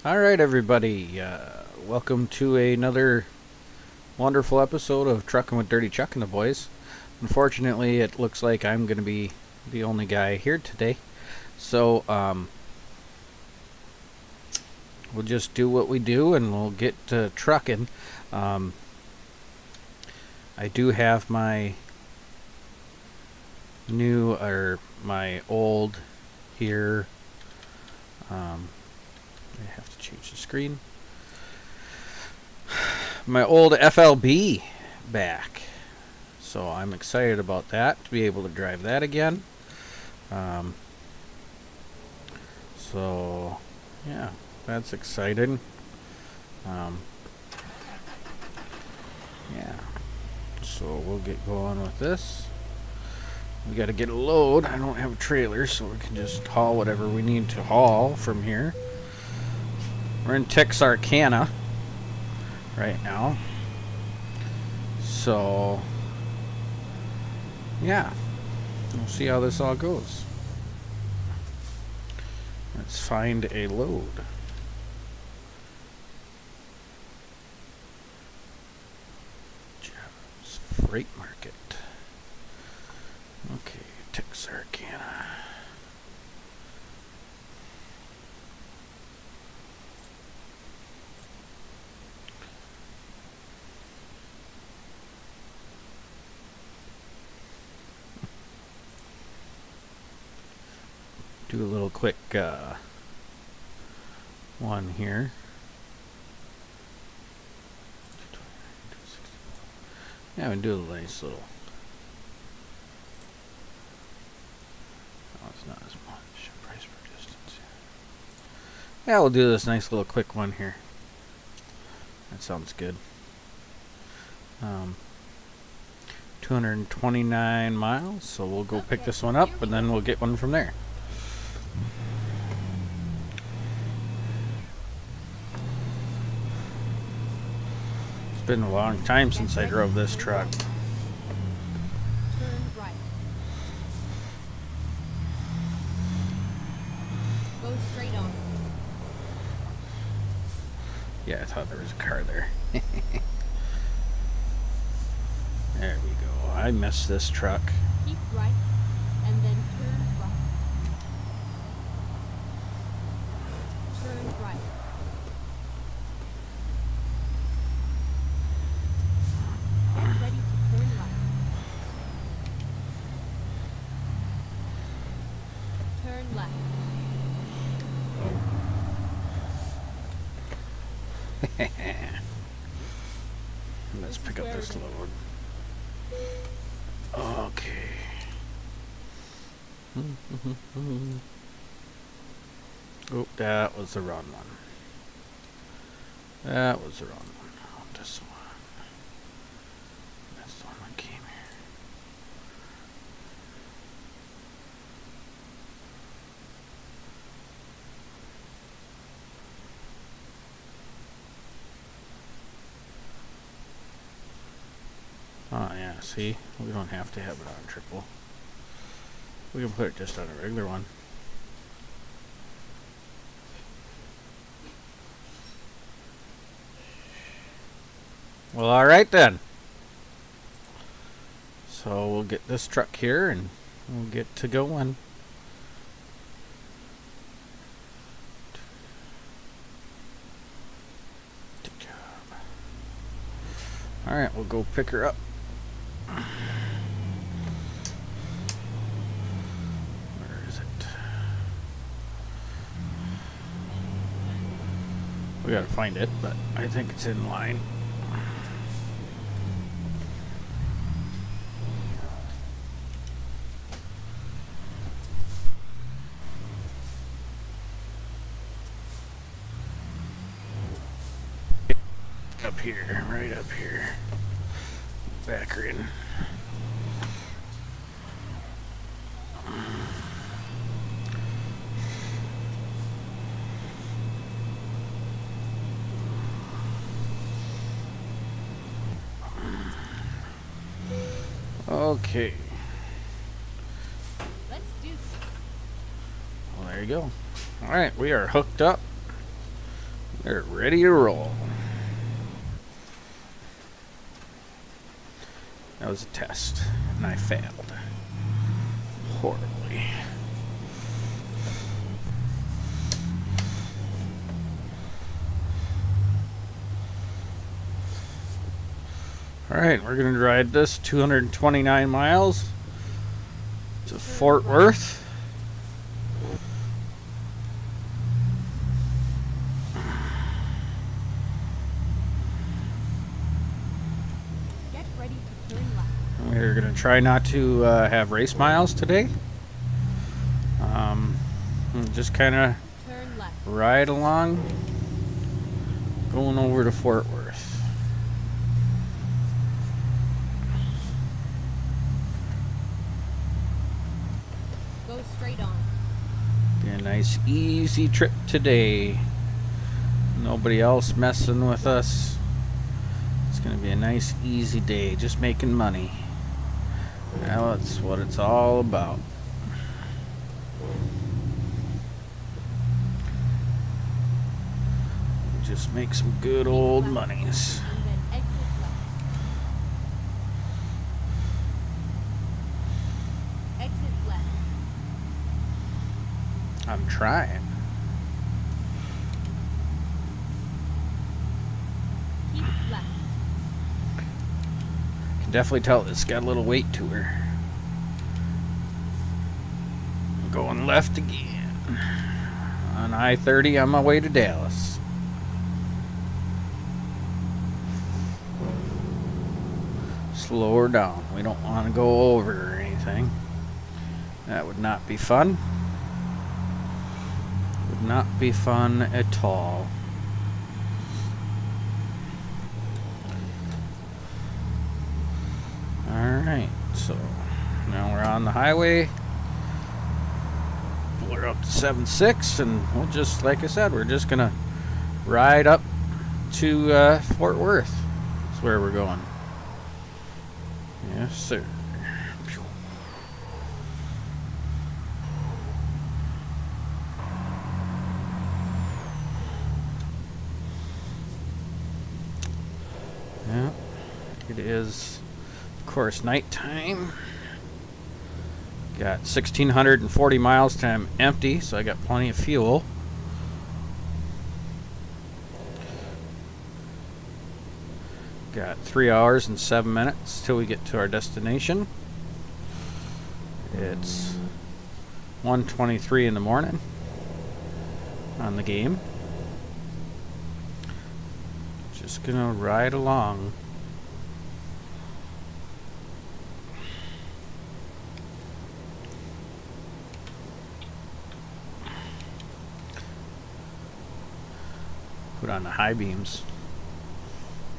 All right, everybody. Welcome to another wonderful episode of Trucking with Dirty Chuck and the Boys. Unfortunately, it looks like I'm going to be the only guy here today. So, we'll just do what we do and we'll get to trucking. I do have my new, or my old here. I have to change the screen. My old FLB back. So I'm excited about that, to be able to drive that again. So, yeah, that's exciting. Yeah. So we'll get going with this. We got to get a load. I don't have a trailer, so we can just haul whatever we need to haul from here. We're in Texarkana right now. So, yeah. We'll see how this all goes. Let's find a load. Jobs Freight Market. Okay, Texarkana. Do a little quick one here. Yeah, we do a nice little. Oh, it's not as much. Price per distance. Yeah, we'll do this nice little quick one here. That sounds good. 229 miles, so we'll go pick this one up and then we'll get one from there. It's been a long time since I drove this truck. Turn right. Go straight on. Yeah, I thought there was a car there. There we go. I missed this truck. Keep right, and then turn right. Turn right. Get ready to turn right. Turn left. Let's pick up this load. Okay. Oh, that was the wrong one. That was the wrong one. Oh, this one. That's the one that came here. Oh yeah, see? We don't have to have it on triple. We can put it just on a regular one. Well, alright then. So we'll get this truck here and we'll get to going. Good job. Alright, we'll go pick her up. Where is it? We gotta find it, but I think it's in line. Up here, right up here. Back her in. Okay. Let's do this. Well, there you go. Alright, we are hooked up. They're ready to roll. That was a test, and I failed horribly. Alright, we're going to ride this 229 miles to Fort Worth. Get ready to turn left. We're going to try not to have race miles today. Just kind of Turn left. ride along, going over to Fort Worth. Go straight on. Be a nice easy trip today. Nobody else messing with us. It's going to be a nice easy day, just making money. Now that's what it's all about. Just make some good old monies. And then exit left. Exit left. I'm trying. Keep left. Can definitely tell it's got a little weight to her. I'm going left again. On I-30 on my way to Dallas. Slow her down. We don't want to go over or anything. That would not be fun. Would not be fun at all. Alright, so now we're on the highway. We're up to 7.6, and we'll just, like I said, we're just gonna ride up to Fort Worth. That's where we're going. Yes, sir. Yeah, it is, of course, nighttime. Got 1,640 miles till I'm empty, so I got plenty of fuel. Got 3 hours and 7 minutes till we get to our destination. It's 1:23 in the morning on the game. Just gonna ride along. Put on the high beams.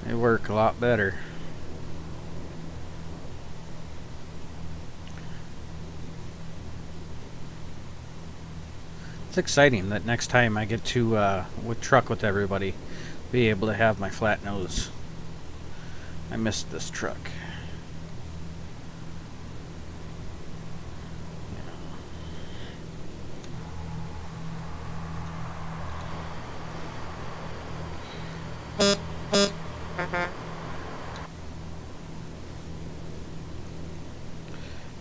They work a lot better. It's exciting that next time I get to truck with everybody, be able to have my flat nose. I missed this truck.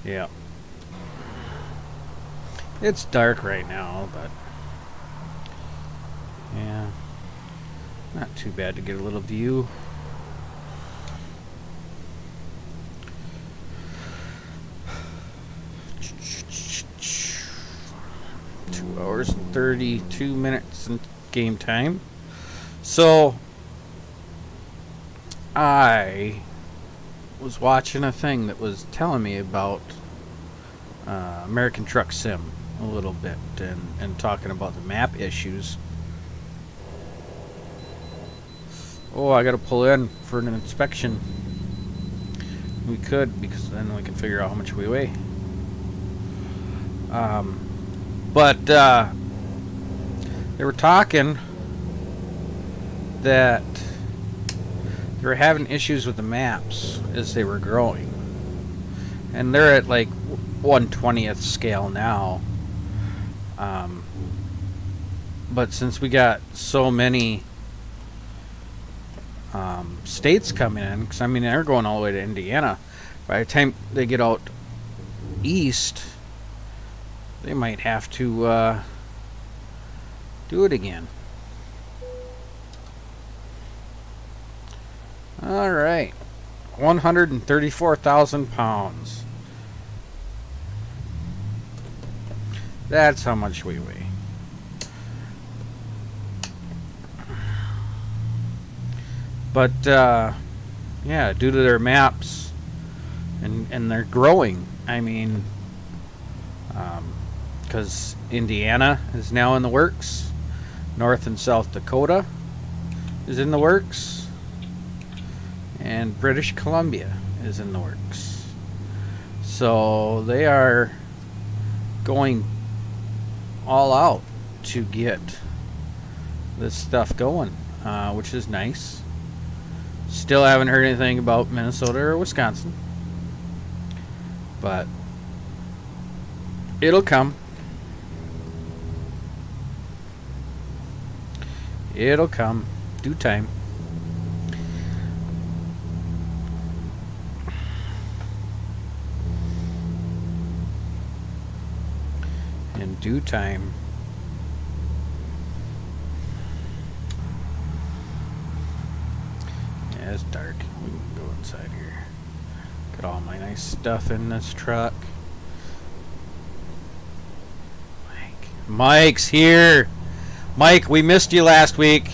Yeah. It's dark right now, but yeah, not too bad to get a little view. Two hours and 32 minutes in game time. So I was watching a thing that was telling me about American Truck Sim a little bit, and talking about the map issues. Oh, I gotta pull in for an inspection. We could, because then we can figure out how much we weigh. But they were talking that they were having issues with the maps as they were growing, and they're at like 1/20th scale now. But since we got so many states coming in, because I mean they're going all the way to Indiana. By the time they get out east, they might have to do it again. All right, 134,000 pounds. That's how much we weigh. But yeah, due to their maps and they're growing. I mean, because Indiana is now in the works, North and South Dakota is in the works, and British Columbia is in the works. So they are going all out to get this stuff going, which is nice. Still haven't heard anything about Minnesota or Wisconsin, but it'll come. It'll come. Due time. In due time. Yeah, it's dark. We can go inside here. Got all my nice stuff in this truck. Mike's here. Mike, we missed you last week.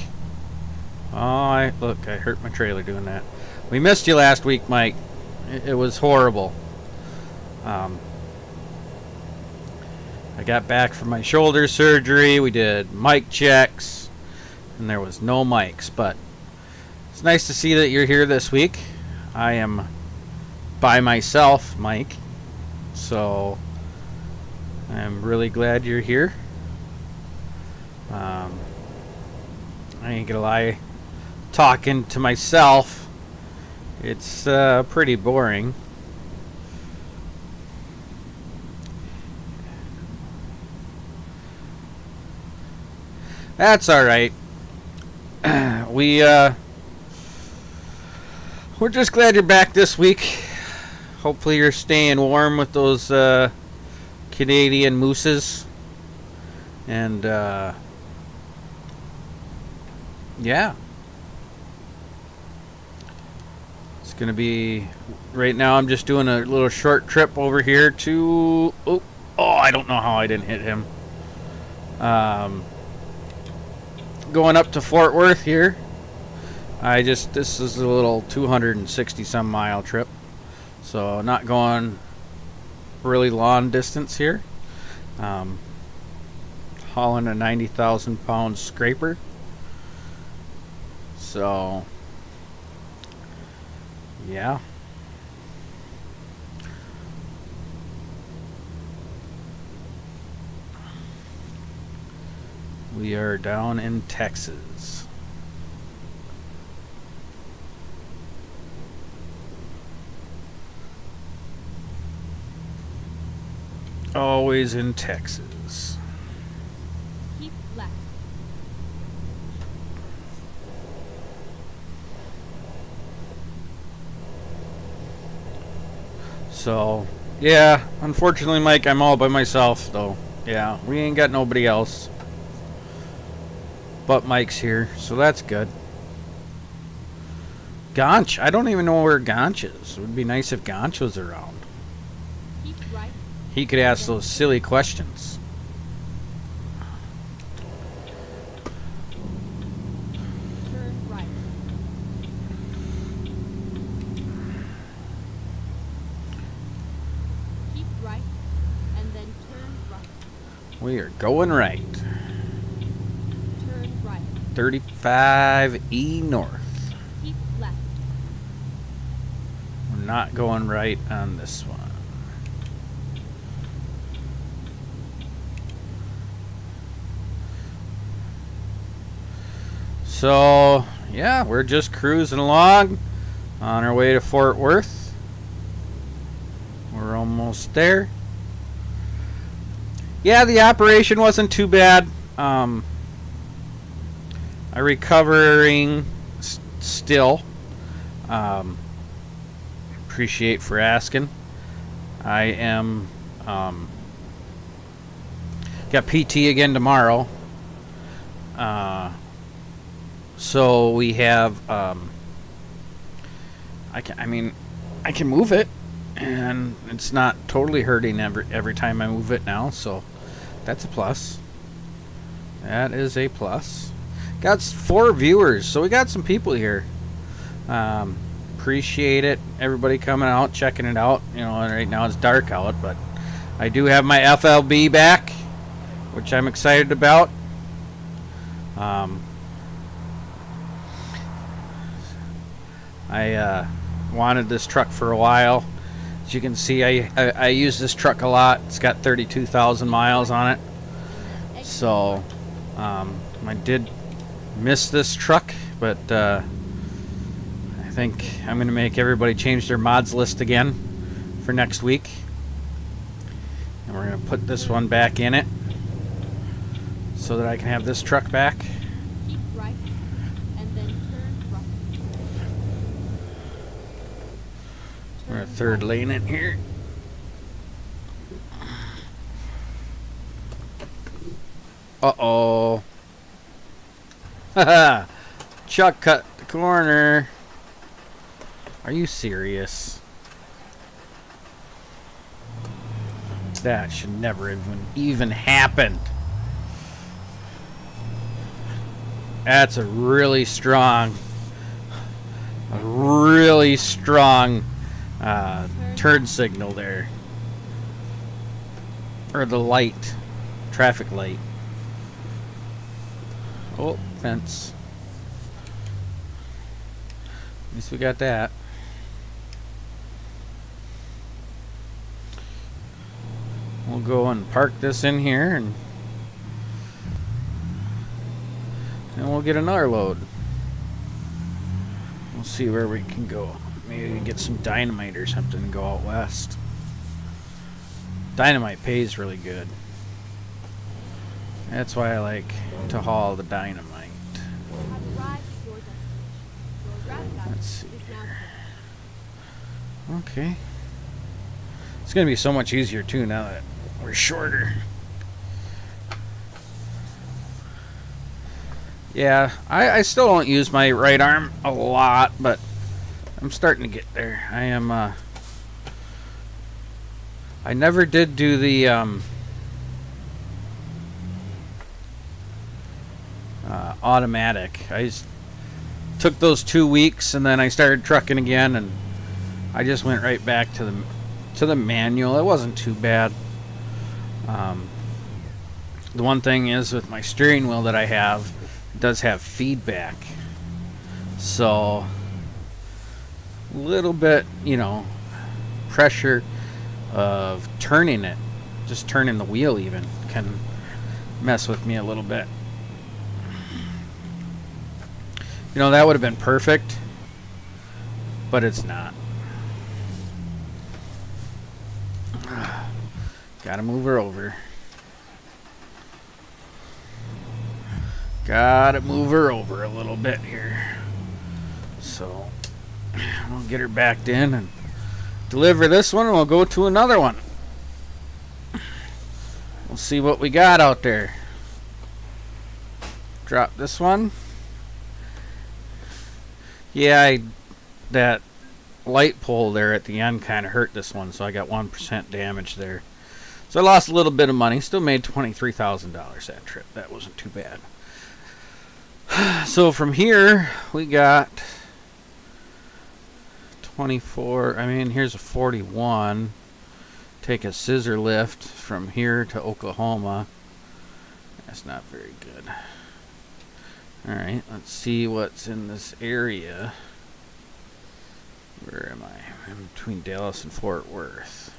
Oh, look, I hurt my trailer doing that. We missed you last week, Mike. It was horrible. I got back from my shoulder surgery. We did mic checks, and there was no mics. But it's nice to see that you're here this week. I am by myself, Mike. So I'm really glad you're here. I ain't gonna lie, talking to myself, it's pretty boring. That's all right. We're just glad you're back this week. Hopefully you're staying warm with those Canadian mooses. And yeah, it's gonna be right now. I'm just doing a little short trip over here to I don't know how I didn't hit him. Going up to Fort Worth here. This is a little 260 some mile trip, so not going really long distance here. Hauling a 90,000 pound scraper. So yeah, we are down in Texas. Always in Texas. Keep left. So yeah, unfortunately, Mike, I'm all by myself though. Yeah, we ain't got nobody else. But Mike's here, so that's good. Gonch, I don't even know where Gonch is. It would be nice if Gonch was around. Keep right. He could ask those silly questions. Turn right. Keep right, and then turn right. We are going right. Turn right. 35E north. Keep left. We're not going right on this one. So, yeah, we're just cruising along on our way to Fort Worth. We're almost there. Yeah, the operation wasn't too bad. I'm recovering still. Appreciate for asking. I am got PT again tomorrow. So we have I can move it, and it's not totally hurting every time I move it now, so that's a plus. That is a plus. Got 4 viewers, so we got some people here. Appreciate it, everybody coming out, checking it out. You know, right now it's dark out, but I do have my FLB back, which I'm excited about. I wanted this truck for a while. As you can see, I use this truck a lot. It's got 32,000 miles on it. So I did miss this truck, but I think I'm going to make everybody change their mods list again for next week. And we're going to put this one back in it so that I can have this truck back. Keep right and then turn right. We're a third lane in here. Uh-oh. Haha. Chuck cut the corner. Are you serious? That should never even happened. That's a really strong turn signal there. Or the light. Traffic light. Oh, fence. At least we got that. We'll go and park this in here, and we'll get another load. We'll see where we can go. Maybe we can get some dynamite or something and go out west. Dynamite pays really good. That's why I like to haul the dynamite. Let's see here. Okay. It's going to be so much easier too now that we're shorter. Yeah, I still don't use my right arm a lot, but I'm starting to get there. I am, I never did do the, automatic. I just took those 2 weeks and then I started trucking again, and I just went right back to the manual. It wasn't too bad. The one thing is with my steering wheel that I have, it does have feedback, so a little bit, you know, pressure of turning it, just turning the wheel even, can mess with me a little bit. You know, that would have been perfect, but it's not. Gotta move her over. Gotta move her over a little bit here. So we'll get her backed in and deliver this one, and we'll go to another one. We'll see what we got out there. Drop this one. Yeah, that light pole there at the end kind of hurt this one, so I got 1% damage there. So I lost a little bit of money. Still made $23,000 that trip. That wasn't too bad. So from here, we got 24. I mean, here's a 41. Take a scissor lift from here to Oklahoma. That's not very good. Alright, let's see what's in this area. Where am I? I'm between Dallas and Fort Worth.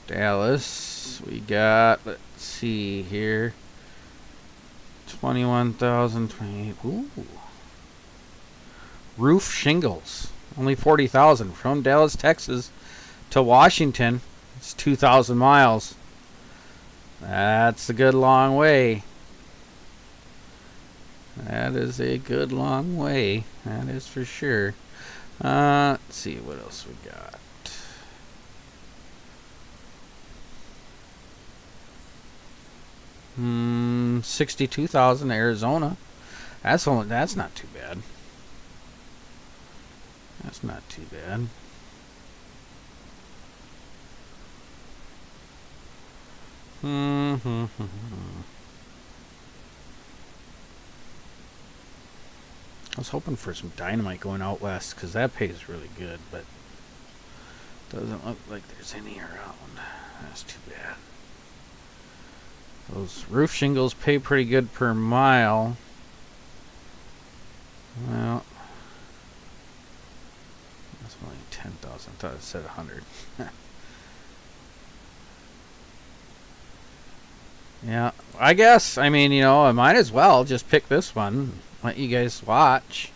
Dallas, we got, let's see here, 21,000, 28. Ooh. Roof shingles, only 40,000 from Dallas, Texas to Washington. It's 2,000 miles. That's a good long way. That is a good long way. That is for sure. Let's see what else we got. 62,000 Arizona. That's not too bad. That's not too bad. I was hoping for some dynamite going out west because that pays really good, but doesn't look like there's any around. That's too bad. Those roof shingles pay pretty good per mile. Well, that's only 10,000. I thought it said 100. Yeah, I guess. I mean, you know, I might as well just pick this one. Let you guys watch.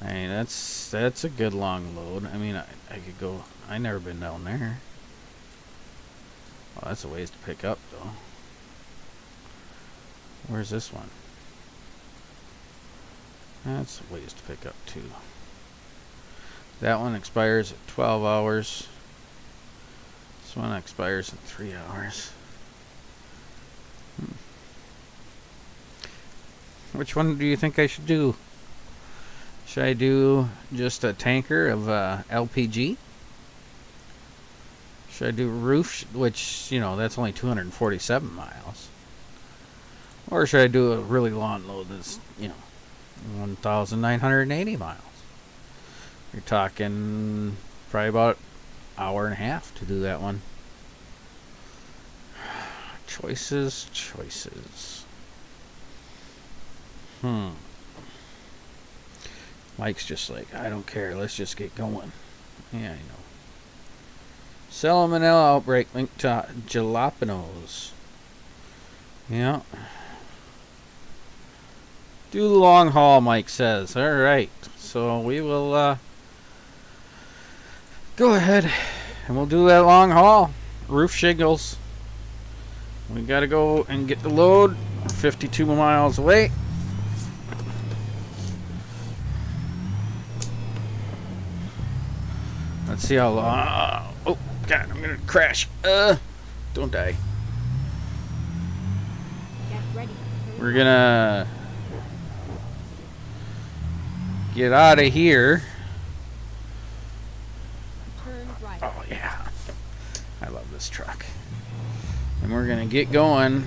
I mean, that's a good long load. I mean, I could go. I never been down there. Oh, that's a ways to pick up, though. Where's this one? That's a ways to pick up, too. That one expires at 12 hours. This one expires in 3 hours. Which one do you think I should do? Should I do just a tanker of LPG? Should I do roof, which, you know, that's only 247 miles? Or should I do a really long load that's, you know, 1,980 miles? You're talking probably about an hour and a half to do that one. Choices, choices. Mike's just like, I don't care, let's just get going. Yeah, I know. Salmonella outbreak linked to jalapenos. Yeah. Do the long haul, Mike says. Alright, so we will go ahead and we'll do that long haul. Roof shingles. We gotta go and get the load 52 miles away. Let's see how long. Oh, God, I'm gonna crash. Don't die. Get ready. We're gonna get out of here. Turn right. Oh, yeah. I love this truck. And we're gonna get going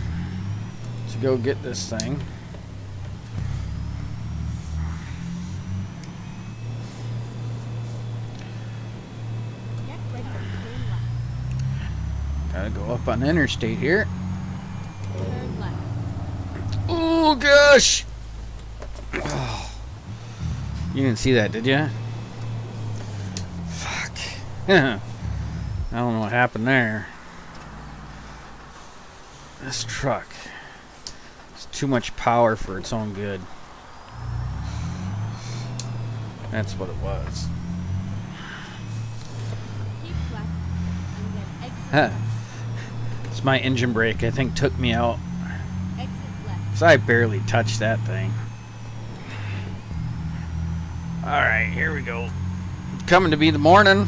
to go get this thing. Get ready to turn left. Gotta go up on the interstate here. Turn left. Oh, gosh! Oh. You didn't see that, did you? Fuck. I don't know what happened there. This truck has too much power for its own good. That's what it was. Keep left and then exit. Huh. It's my engine brake, I think, took me out. Exit left. 'Cause I barely touched that thing. Alright, here we go. Coming to be the morning.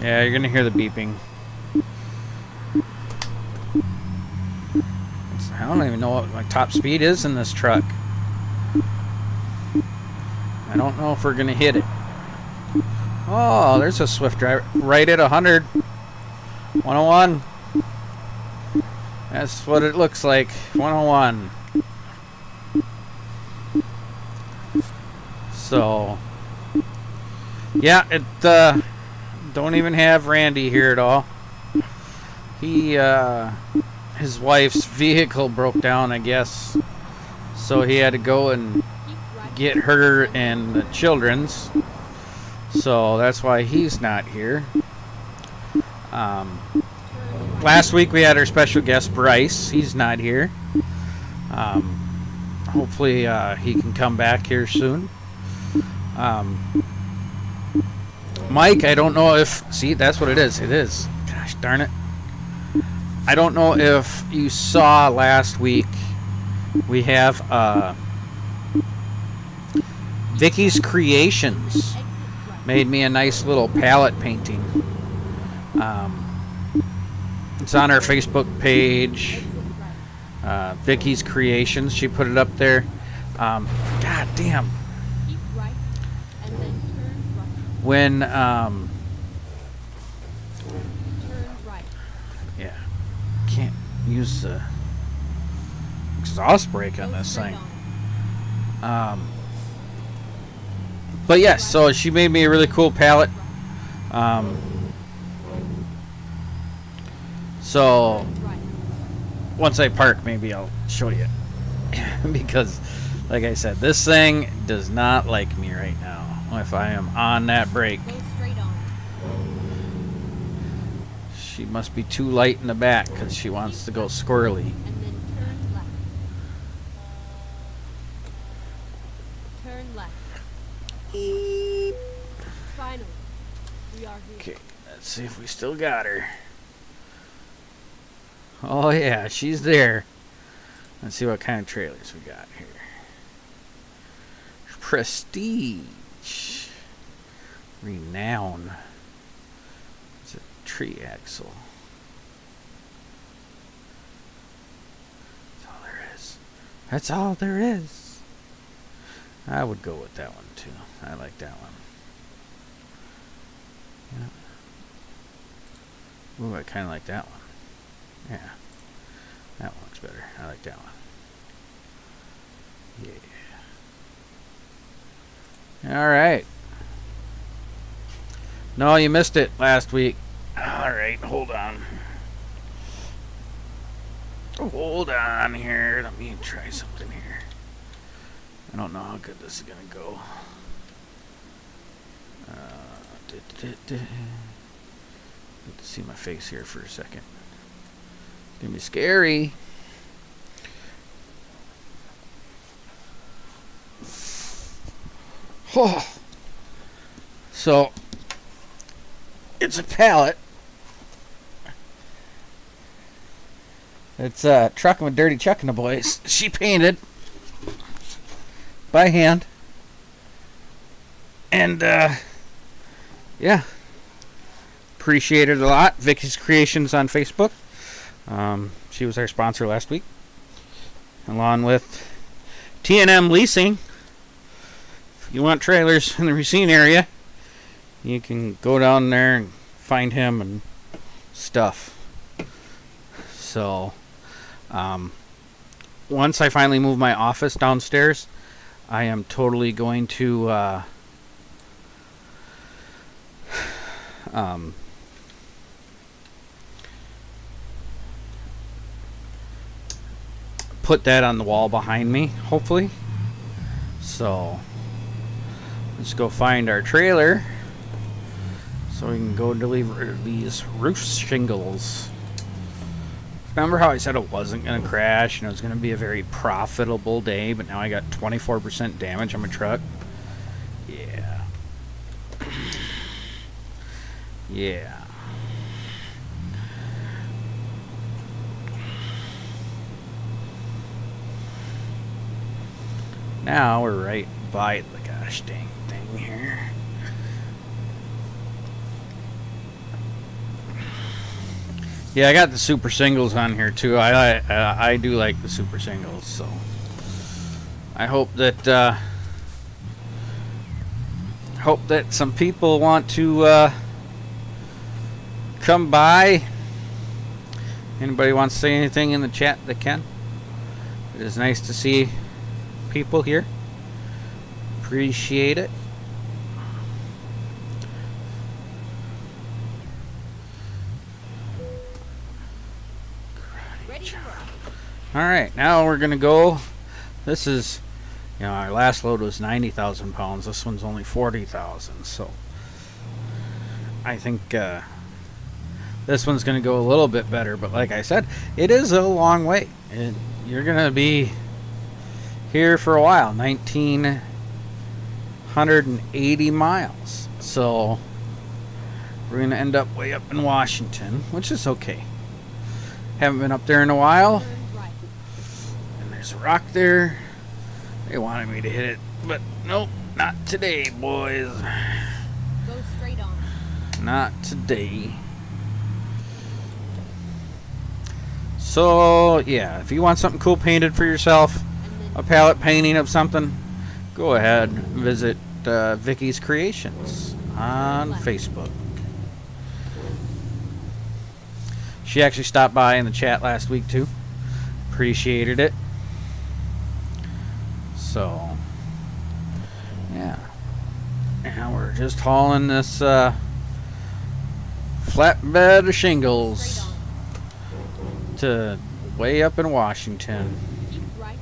Yeah, you're gonna hear the beeping. I don't even know what my top speed is in this truck. I don't know if we're gonna hit it. Oh, there's a Swift driver. Right at 100. 101. That's what it looks like. 101. So, yeah, it don't even have Randy here at all. He his wife's vehicle broke down, I guess, so he had to go and Keep right. get her and the children's. So that's why he's not here. Turn right. Last week we had our special guest Bryce. He's not here. Hopefully he can come back here soon. Mike, I don't know if... See, that's what it is. It is. Gosh darn it. I don't know if you saw last week we have Vicky's Creations Exit right. made me a nice little palette painting. It's on our Facebook page. Exit right. Vicky's Creations. She put it up there. God damn. Keep right and then turn right. When Turn right. yeah, can't use the exhaust brake on Go this straight thing. on. But yes, so she made me a really cool palette. So Turn right. once I park, maybe I'll show you. Because, like I said, this thing does not like me right now if I am on that brake. Go straight on. She must be too light in the back because she wants to go squirrely. And then turn left. Turn left. Finally, we are here. Okay, let's see if we still got her. Oh yeah, she's there. Let's see what kind of trailers we got here. Prestige. Renown. It's a tree axle. That's all there is. That's all there is. I would go with that one too. I like that one. Yeah. Ooh, I kind of like that one. Yeah. That one looks better. I like that one. Yeah. Alright. No, you missed it last week. Alright, hold on. Hold on here. Let me try something here. I don't know how good this is going to go. Get to see my face here for a second. It's going to be scary. Oh. So, it's a pallet. It's Truckin' with Dirty Chuck and the Boys. She painted by hand. And, yeah. Appreciate it a lot. Vicky's Creations on Facebook. She was our sponsor last week. Along with T&M Leasing. If you want trailers in the Racine area, you can go down there and find him and stuff. So, once I finally move my office downstairs, I am totally going to put that on the wall behind me, hopefully. So, let's go find our trailer so we can go deliver these roof shingles. Remember how I said it wasn't going to crash and it was going to be a very profitable day, but now I got 24% damage on my truck? Yeah. Yeah. Now we're right by the gosh dang thing here. Yeah, I got the super singles on here too. I do like the super singles, so I hope that some people want to come by. Anybody wants to say anything in the chat, they can. It is nice to see people here. Appreciate it. Alright, now we're gonna go. This is, you know, our last load was 90,000 pounds. This one's only 40,000, so I think this one's gonna go a little bit better, but like I said, it is a long way. You're gonna be here for a while. 1,980 miles. So we're gonna end up way up in Washington, which is okay. Haven't been up there in a while. Turn right. And there's a rock there. They wanted me to hit it, but nope, not today, boys. Go straight on. Not today. So, yeah, if you want something cool painted for yourself, a palette painting of something, go ahead and visit Vicky's Creations on Facebook. She actually stopped by in the chat last week, too. Appreciated it. So, yeah. Now we're just hauling this flatbed of shingles to way up in Washington. Keep right,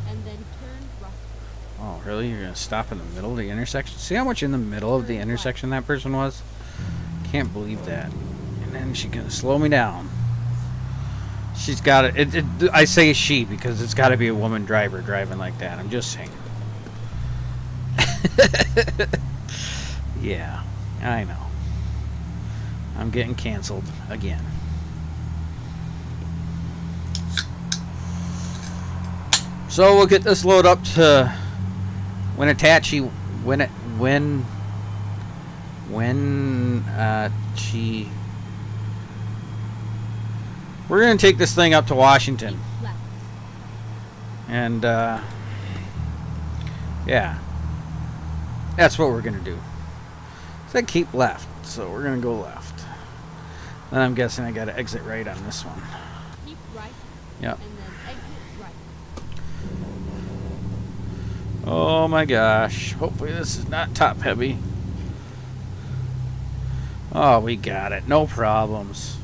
and then turn right. Oh, really? You're going to stop in the middle of the intersection? See how much in the middle of the intersection that person was? Can't believe that. And then she's going to slow me down. She's got it. I say she because it's got to be a woman driver driving like that. I'm just saying. Yeah, I know. I'm getting canceled again. So we'll get this load up to Winnetachi we're gonna take this thing up to Washington. And yeah. That's what we're gonna do. It said keep left, so we're gonna go left. And I'm guessing I gotta exit right on this one. Keep right. Yep. And then exit right. Oh my gosh. Hopefully this is not top heavy. Oh, we got it. No problems.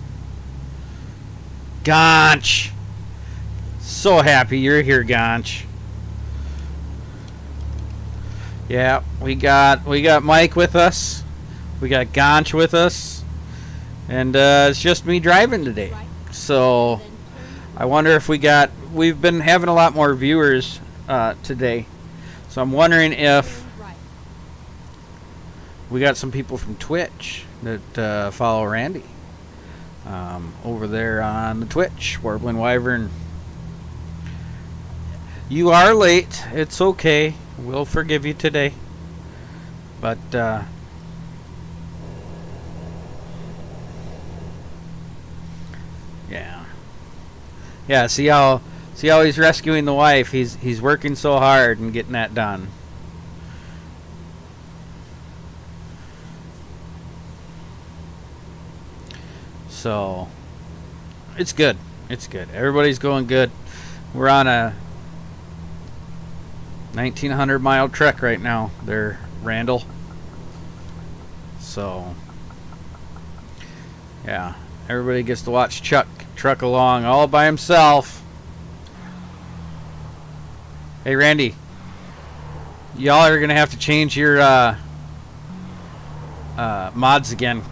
Gonch! So happy you're here, Gonch. Yeah, we got Mike with us. We got Gonch with us. And it's just me driving today. So I wonder if we've been having a lot more viewers today. So I'm wondering if we got some people from Twitch that follow Randy over there on the Twitch, Warbling Wyvern. You are late. It's okay. We'll forgive you today. But yeah. See how he's rescuing the wife. He's working so hard and getting that done. So it's good. It's good. Everybody's going good. We're on a 1,900-mile trek right now there, Randall. So yeah, everybody gets to watch Chuck truck along all by himself. Hey Randy, y'all are gonna have to change your mods again.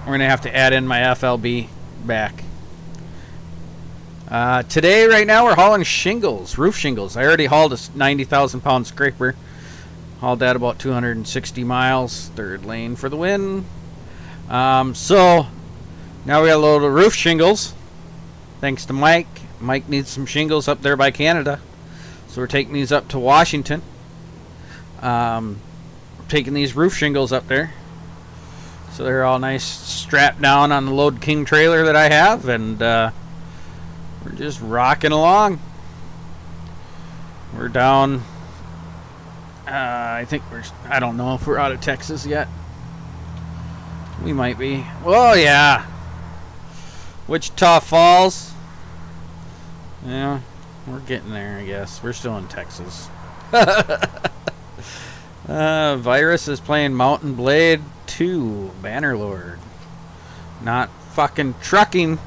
We're gonna have to add in my FLB back. Today, right now, we're hauling shingles, roof shingles. I already hauled a 90,000-pound scraper. Hauled that about 260 miles, third lane for the win. So now we got a load of roof shingles. Thanks to Mike. Mike needs some shingles up there by Canada, so we're taking these up to Washington. Taking these roof shingles up there. So they're all nice strapped down on the Load King trailer that I have, and we're just rocking along. We're down, I don't know if we're out of Texas yet. We might be. Oh yeah. Wichita Falls. Yeah, we're getting there, I guess. We're still in Texas. Virus is playing Mountain Blade 2 Bannerlord. Not fucking trucking.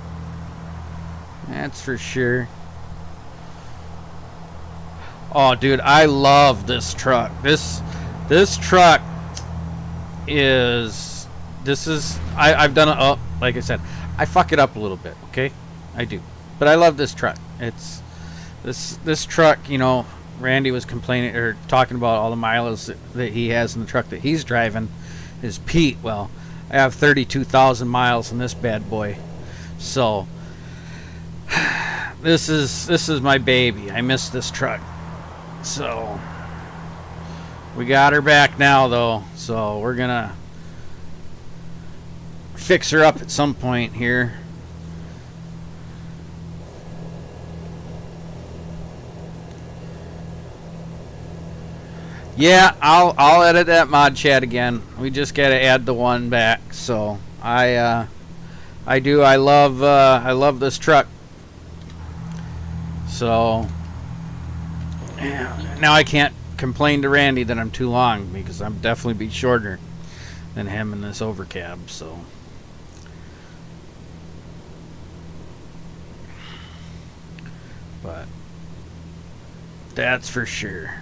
That's for sure. Oh, dude, I love this truck. This truck is... I've done it... Oh, like I said, I fuck it up a little bit, okay? I do. But I love this truck. It's... This truck, you know... Randy was complaining or talking about all the miles that he has in the truck that he's driving. His Pete, well, I have 32,000 miles in this bad boy. So this is my baby. I miss this truck. So we got her back now though. So we're gonna fix her up at some point here. Yeah, I'll edit that mod chat again. We just gotta add the one back. So I love this truck. So yeah, now I can't complain to Randy that I'm too long, because I'm definitely be shorter than him in this overcab. So but that's for sure.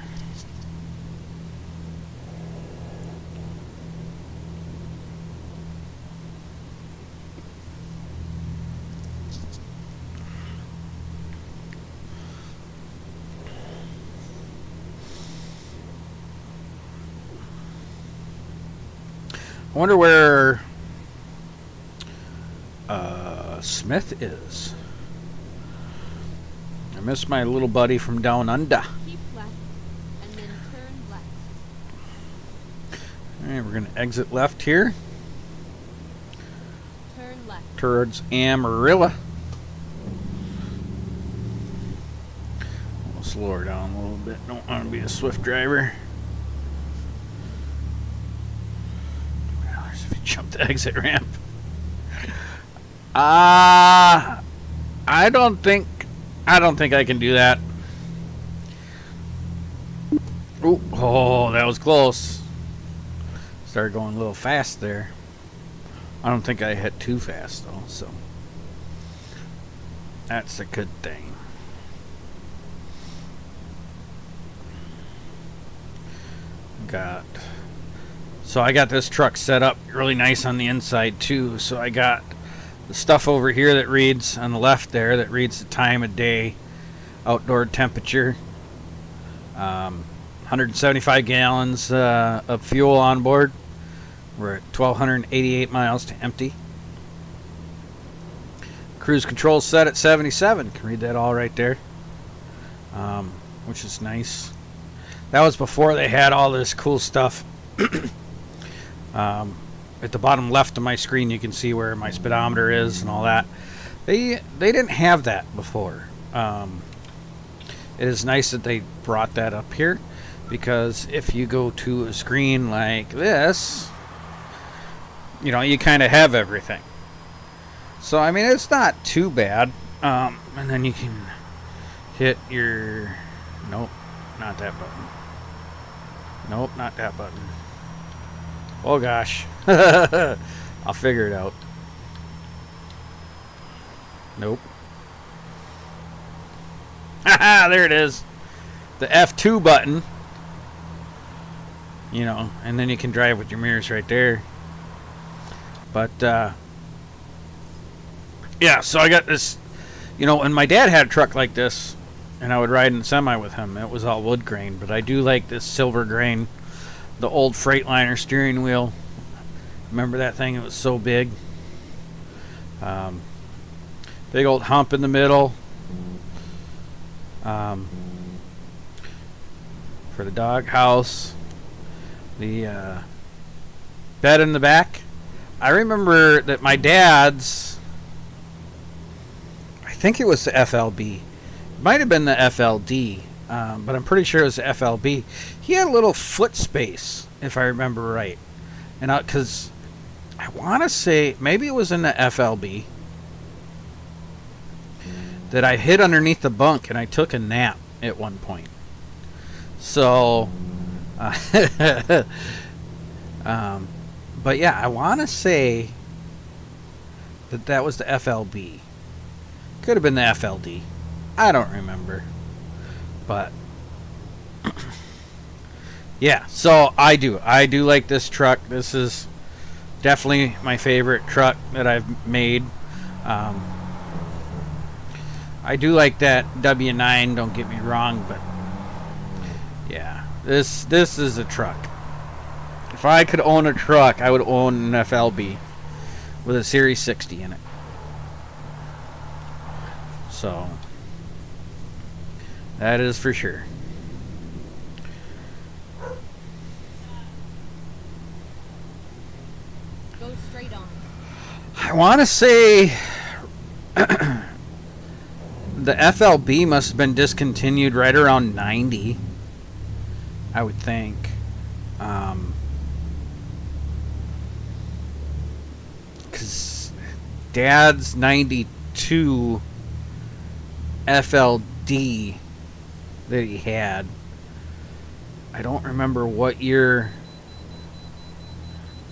I wonder where Smith is. I miss my little buddy from down under. Keep left and then turn left. Alright, we're going to exit left here. Turn left. Towards Amarillo. We'll slow her down a little bit. Don't want to be a swift driver. If you jump the exit ramp. I don't think I can do that. Ooh, oh, that was close. Started going a little fast there. I don't think I hit too fast though, so that's a good thing. So I got this truck set up really nice on the inside too. So I got the stuff over here that reads on the left there, that reads the time of day, outdoor temperature, 175 gallons of fuel on board. We're at 1,288 miles to empty. Cruise control set at 77. Can read that all right there, which is nice. That was before they had all this cool stuff. At the bottom left of my screen, you can see where my speedometer is and all that. They didn't have that before. It is nice that they brought that up here, because if you go to a screen like this, you know, you kind of have everything. So I mean, it's not too bad. And then you can hit your, nope, not that button. Nope, not that button. Oh gosh. I'll figure it out. Nope. Haha, there it is. The F2 button. You know, and then you can drive with your mirrors right there. But yeah, so I got this, you know, and my dad had a truck like this, and I would ride in the semi with him. It was all wood grain, but I do like this silver grain, the old Freightliner steering wheel. Remember that thing? It was so big. Big old hump in the middle. For the dog house. The bed in the back. I remember that my dad's, I think it was the FLB. It might have been the FLD, but I'm pretty sure it was the FLB. He had a little foot space, if I remember right. And because I want to say maybe it was in the FLB that I hid underneath the bunk and I took a nap at one point. So, but yeah, I want to say that was the FLB. Could have been the FLD. I don't remember. But yeah, so I do like this truck. This is definitely my favorite truck that I've made. I do like that W9, don't get me wrong, but yeah, this is a truck. If I could own a truck, I would own an FLB with a Series 60 in it. So That is for sure. Go straight on. I want to say the FLB must have been discontinued right around 90, I would think. Because Dad's 92 FLD that he had. I don't remember what year.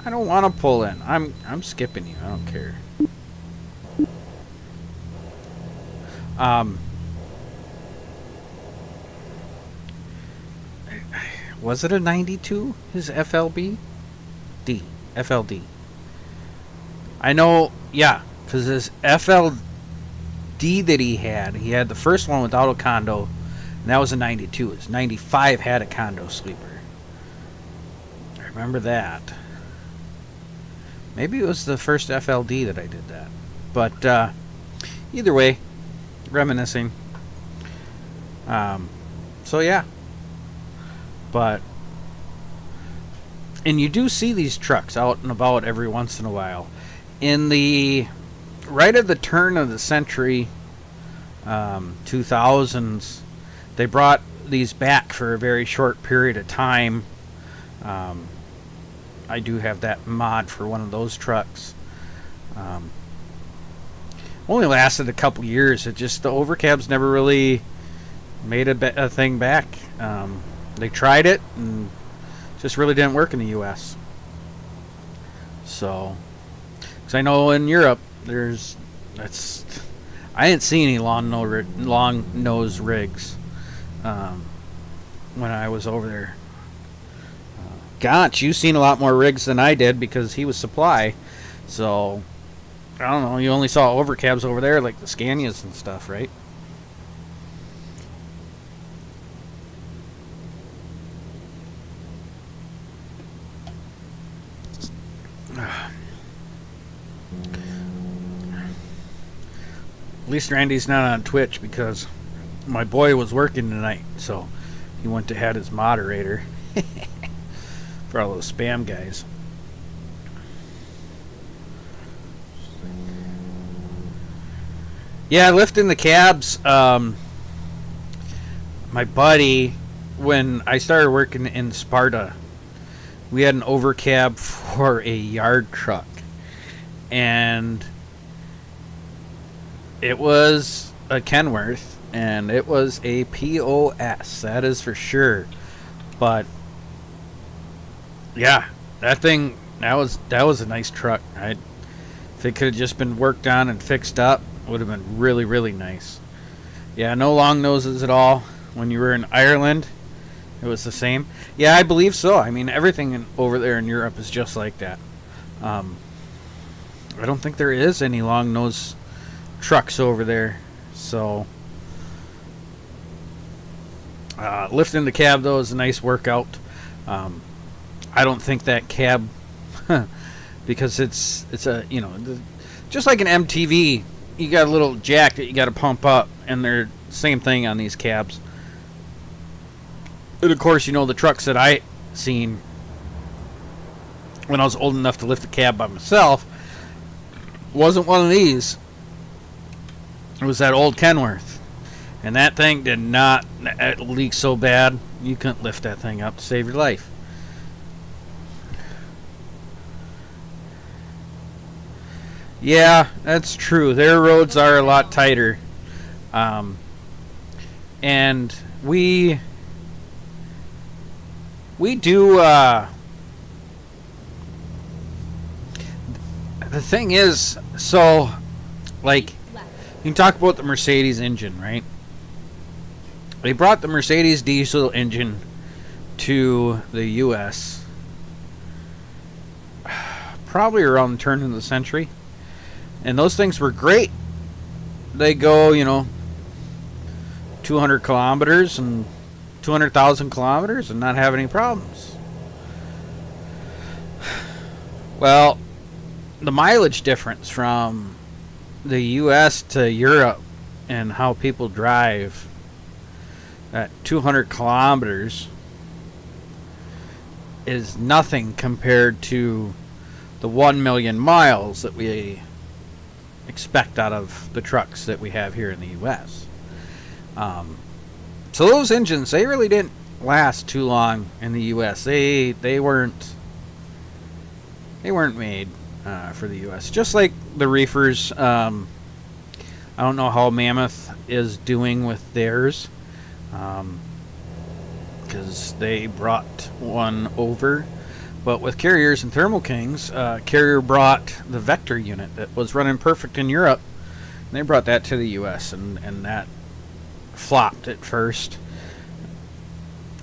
I don't want to pull in. I'm skipping you. I don't care. Was it a 92? His FLB? FLD. I know, yeah, because his FLD that he had the first one without a condo, and that was a 92. His 95 had a condo sleeper. I remember that. Maybe it was the first FLD that I did that. But either way, reminiscing. So yeah. But, and you do see these trucks out and about every once in a while. In the, right at the turn of the century, 2000s, they brought these back for a very short period of time. I do have that mod for one of those trucks. Only lasted a couple years. It just, the overcabs never really made a thing back. They tried it and just really didn't work in the U.S. So, because I know in Europe I didn't see any long nose rigs when I was over there. Gotch, you've seen a lot more rigs than I did because he was supply. So, I don't know, you only saw overcabs over there like the Scanias and stuff, right? At least Randy's not on Twitch because my boy was working tonight, so he went to have his moderator for all those spam guys. Yeah, lifting the cabs. My buddy, when I started working in Sparta, we had an overcab for a yard truck, and it was a Kenworth, and it was a POS, that is for sure. But yeah, that was a nice truck. If it could have just been worked on and fixed up, it would have been really, really nice. Yeah, no long noses at all. When you were in Ireland, it was the same. Yeah, I believe so. I mean, everything over there in Europe is just like that. I don't think there is any long nose trucks over there. So lifting the cab though is a nice workout. I don't think that cab because it's a, you know, just like an MTV, you got a little jack that you got to pump up, and they're same thing on these cabs. And of course, you know, the trucks that I seen when I was old enough to lift a cab by myself wasn't one of these. It was that old Kenworth, and that thing did not leak so bad you couldn't lift that thing up to save your life. Yeah, that's true. Their roads are a lot tighter, and we do. The thing is, so like, you can talk about the Mercedes engine, right? They brought the Mercedes diesel engine to the U.S. probably around the turn of the century. And those things were great. They go, you know, 200 kilometers and 200,000 kilometers and not have any problems. Well, the mileage difference from the U.S. to Europe and how people drive that 200 kilometers is nothing compared to the 1 million miles that we expect out of the trucks that we have here in the U.S. So those engines, they really didn't last too long in the U.S. They weren't made for the U.S. Just like the reefers. I don't know how Mammoth is doing with theirs, because they brought one over. But with Carriers and Thermo Kings, Carrier brought the Vector unit that was running perfect in Europe, and they brought that to the U.S. and that flopped at first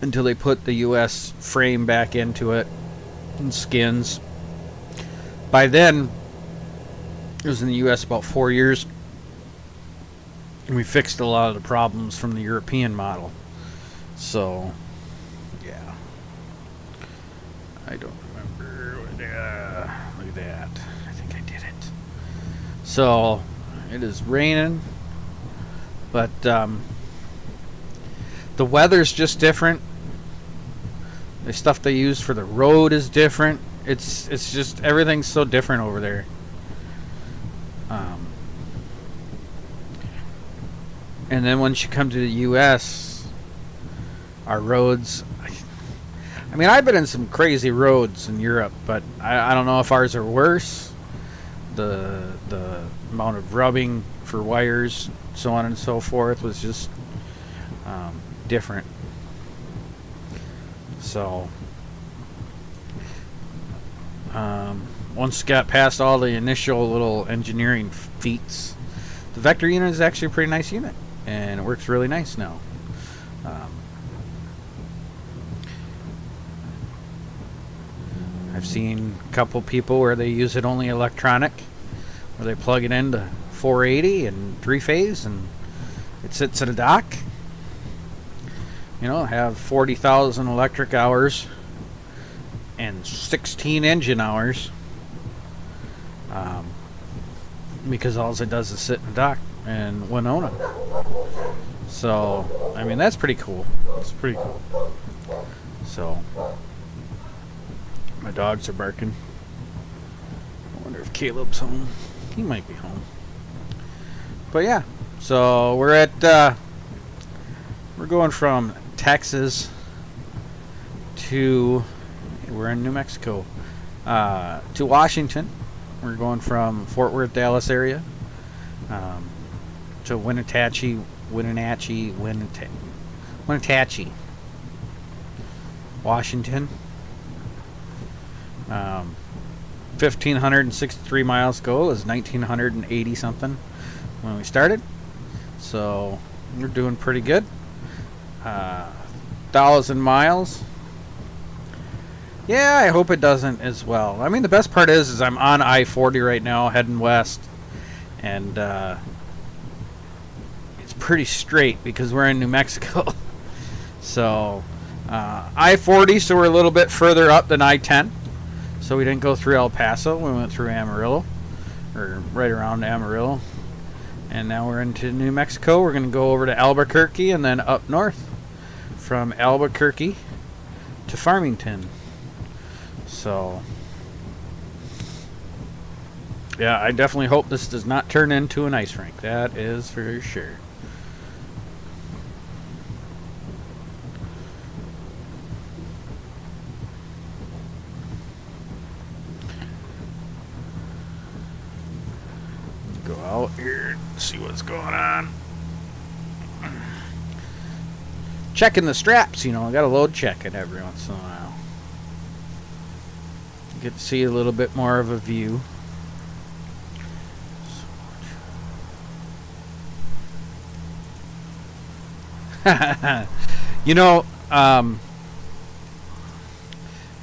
until they put the U.S. frame back into it and skins. By then, it was in the U.S. about 4 years, and we fixed a lot of the problems from the European model. So, yeah. I don't remember. Look at that. I think I did it. So, it is raining, but the weather's just different. The stuff they use for the road is different. It's just everything's so different over there. And then once you come to the U.S., our roads. I mean, I've been in some crazy roads in Europe, but I don't know if ours are worse. The amount of rubbing for wires, so on and so forth, was just different. So once got past all the initial little engineering feats, the Vector unit is actually a pretty nice unit, and it works really nice now. I've seen a couple people where they use it only electronic, where they plug it into 480 and 3-phase, and it sits at a dock. You know, have 40,000 electric hours and 16 engine hours, because all it does is sit in a dock in Winona. So, I mean, that's pretty cool. It's pretty cool. So, my dogs are barking. I wonder if Caleb's home. He might be home. But yeah, so we're going from Texas to, we're in New Mexico, to Washington. We're going from Fort Worth, Dallas area, to Wenatchee, Washington. 1,563 miles ago is 1,980 something when we started. So we're doing pretty good. 1,000 miles. Yeah, I hope it doesn't as well. I mean, the best part is I'm on I-40 right now, heading west, and it's pretty straight because we're in New Mexico. So I-40, so we're a little bit further up than I-10. So we didn't go through El Paso. We went through Amarillo, or right around Amarillo. And now we're into New Mexico. We're going to go over to Albuquerque and then up north from Albuquerque to Farmington. So, yeah, I definitely hope this does not turn into an ice rink. That is for sure. Go out here and see what's going on. Checking the straps, you know, I got to load check it every once in a while. Get to see a little bit more of a view. You know, I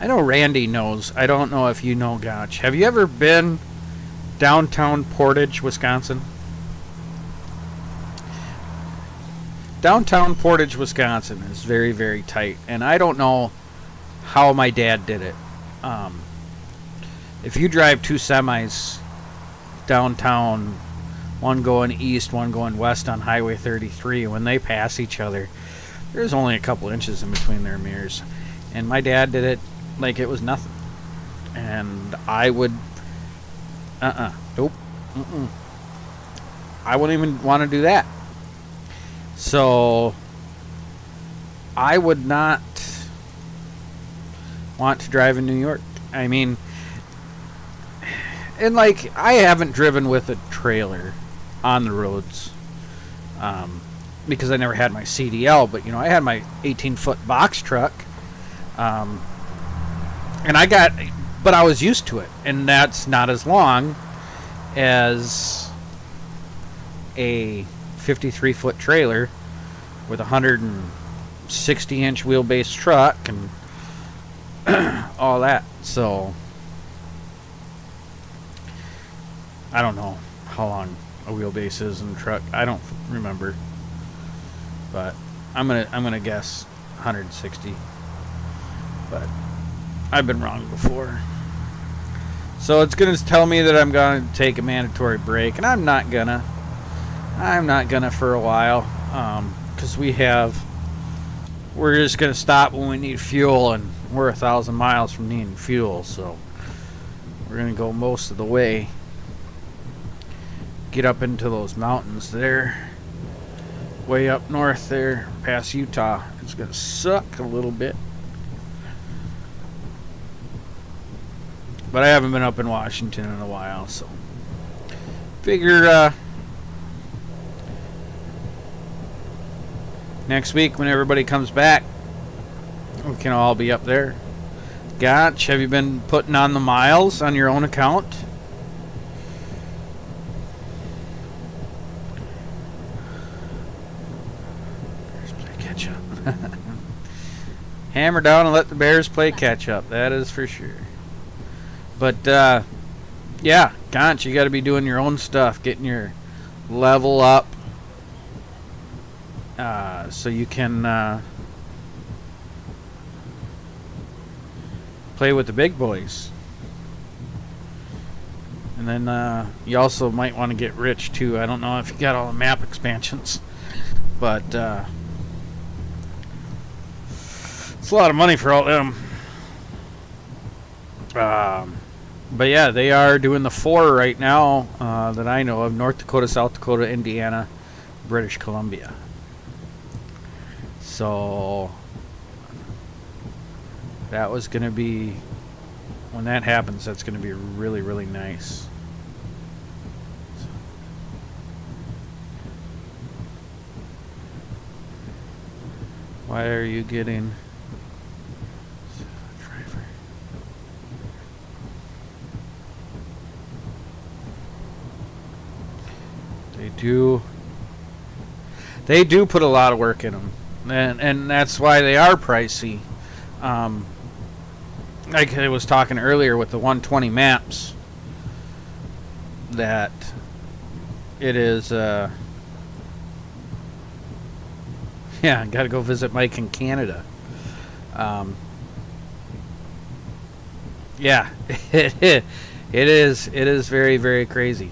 know Randy knows. I don't know if you know Gotch. Have you ever been downtown Portage, Wisconsin? Downtown Portage, Wisconsin is very, very tight. And I don't know how my dad did it. If you drive two semis downtown, one going east, one going west on Highway 33, when they pass each other, There's only a couple inches in between their mirrors. And my dad did it like it was nothing. And I would... Nope. I wouldn't even want to do that. So... I would not want to drive in New York. I mean, and like, I haven't driven with a trailer on the roads because I never had my CDL, but you know, I had my 18-foot box truck, and but I was used to it, and that's not as long as a 53-foot trailer with a 160-inch wheelbase truck and all that. So I don't know how long a wheelbase is in a truck. I don't remember, but I'm gonna guess 160. But I've been wrong before. So it's gonna tell me that I'm gonna take a mandatory break, and I'm not gonna for a while, because we're just gonna stop when we need fuel, and we're 1,000 miles from needing fuel, so we're gonna go most of the way, get up into those mountains there, way up north there, past Utah. It's gonna suck a little bit, but I haven't been up in Washington in a while, so figure next week when everybody comes back, we can all be up there. Gotch, have you been putting on the miles on your own account? Bears play catch up. Hammer down and let the Bears play catch up. That is for sure. But yeah, Gotch, you got to be doing your own stuff, getting your level up, so you can play with the big boys. And then you also might want to get rich too. I don't know if you got all the map expansions, but it's a lot of money for all them. But yeah, they are doing the 4 right now that I know of: North Dakota, South Dakota, Indiana, British Columbia. So that was going to be, when that happens, that's going to be really, really nice. Why are you getting driver? They do put a lot of work in them, and that's why they are pricey. Like I was talking earlier with the 120 maps, that it is yeah, gotta go visit Mike in Canada. Yeah, it is very, very crazy,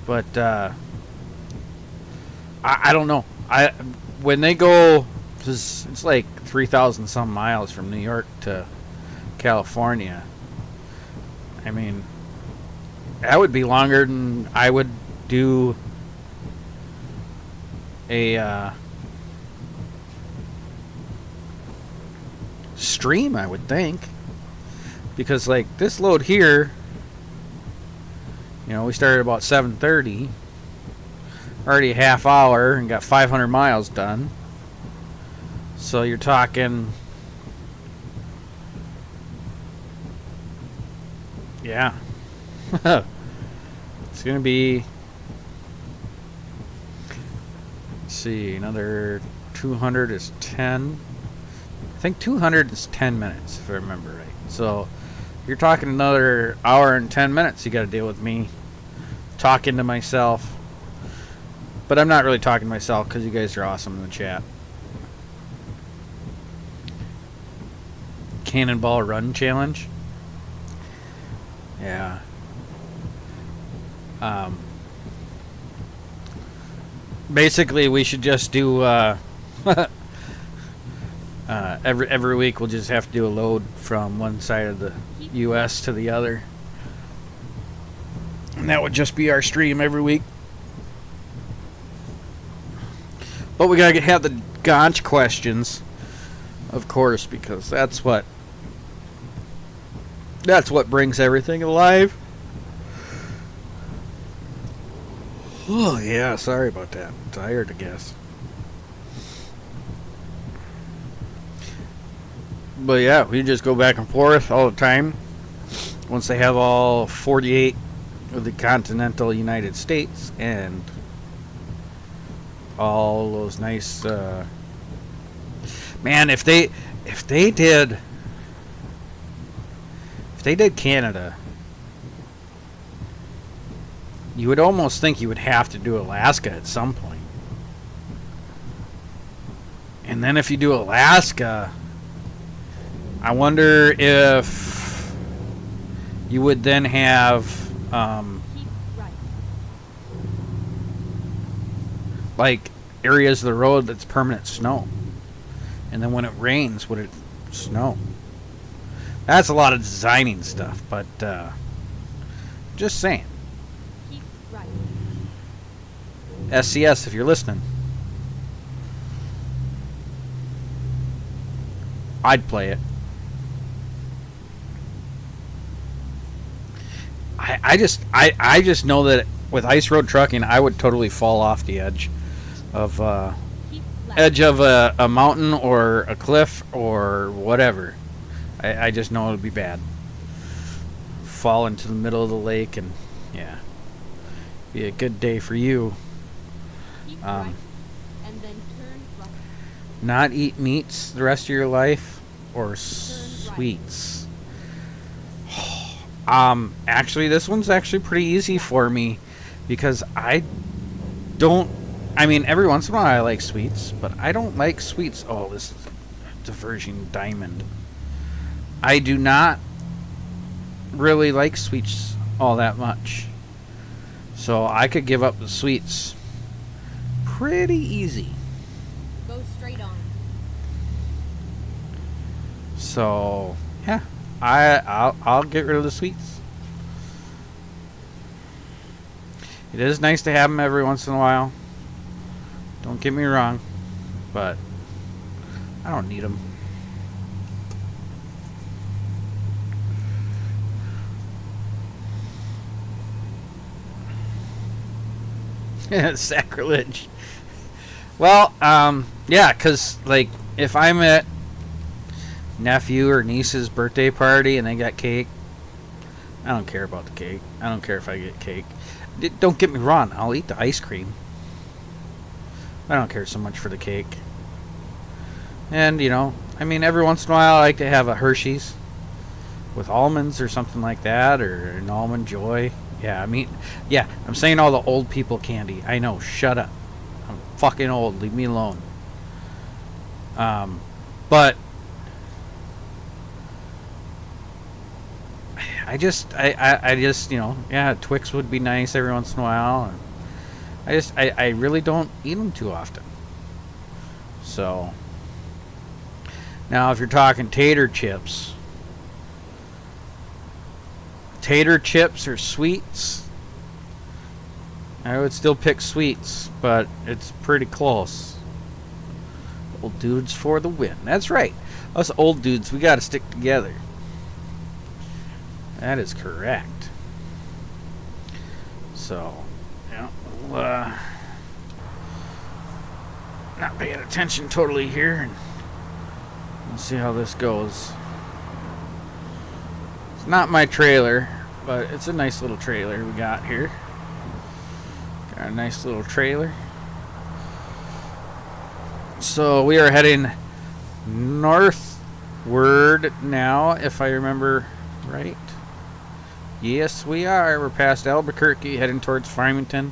but I don't know. When they go, cause it's like 3,000 some miles from New York to California. I mean, that would be longer than I would do a stream, I would think, because like this load here, you know, we started about 7:30, already a half hour, and got 500 miles done. So you're talking, yeah, it's gonna be, let's see, another 200 is 10. I think 200 is 10 minutes, if I remember right. So you're talking another hour and 10 minutes you got to deal with me talking to myself. But I'm not really talking to myself because you guys are awesome in the chat. Cannonball Run Challenge. Yeah. Basically, we should just do Every week we'll just have to do a load from one side of the U.S. to the other. And that would just be our stream every week. But we gotta have the Gonch questions, of course, because that's what brings everything alive. Oh yeah, sorry about that. I'm tired, I guess. But yeah, we just go back and forth all the time. Once they have all 48 of the continental United States and all those nice man, if they did Canada, you would almost think you would have to do Alaska at some point. And then if you do Alaska, I wonder if you would then have like areas of the road that's permanent snow. And then when it rains, would it snow? That's a lot of designing stuff, but just saying. SCS, if you're listening. I'd play it. I just know that with ice road trucking, I would totally fall off the edge of a mountain or a cliff or whatever. I just know it would be bad. Fall into the middle of the lake and yeah, be a good day for you. And then turn right. Not eat meats the rest of your life or sweets. Actually, this one's actually pretty easy for me because I mean, every once in a while I like sweets, but I don't like sweets. Oh, this is a diverging diamond. I do not really like sweets all that much. So I could give up the sweets pretty easy. Go straight on. So, yeah. I'll get rid of the sweets. It is nice to have them every once in a while. Don't get me wrong, but I don't need them. Sacrilege. Well, yeah, because, like, if I'm at nephew or niece's birthday party and they got cake, I don't care about the cake. I don't care if I get cake. Don't get me wrong, I'll eat the ice cream. I don't care so much for the cake. And, you know, I mean, every once in a while I like to have a Hershey's with almonds or something like that, or an Almond Joy. Yeah, I mean, yeah, I'm saying all the old people candy. I know, shut up. I'm fucking old, leave me alone. But I just, you know, yeah, Twix would be nice every once in a while. And I really don't eat them too often. So, now if you're talking tater chips or sweets, I would still pick sweets, but it's pretty close. Old dudes for the win. That's right. Us old dudes, we gotta stick together. That is correct. So, yeah, we'll, not paying attention totally here, and we'll see how this goes. It's not my trailer, but it's a nice little trailer we got here. Got a nice little trailer. So we are heading northward now, if I remember right. Yes, we are. We're past Albuquerque, heading towards Farmington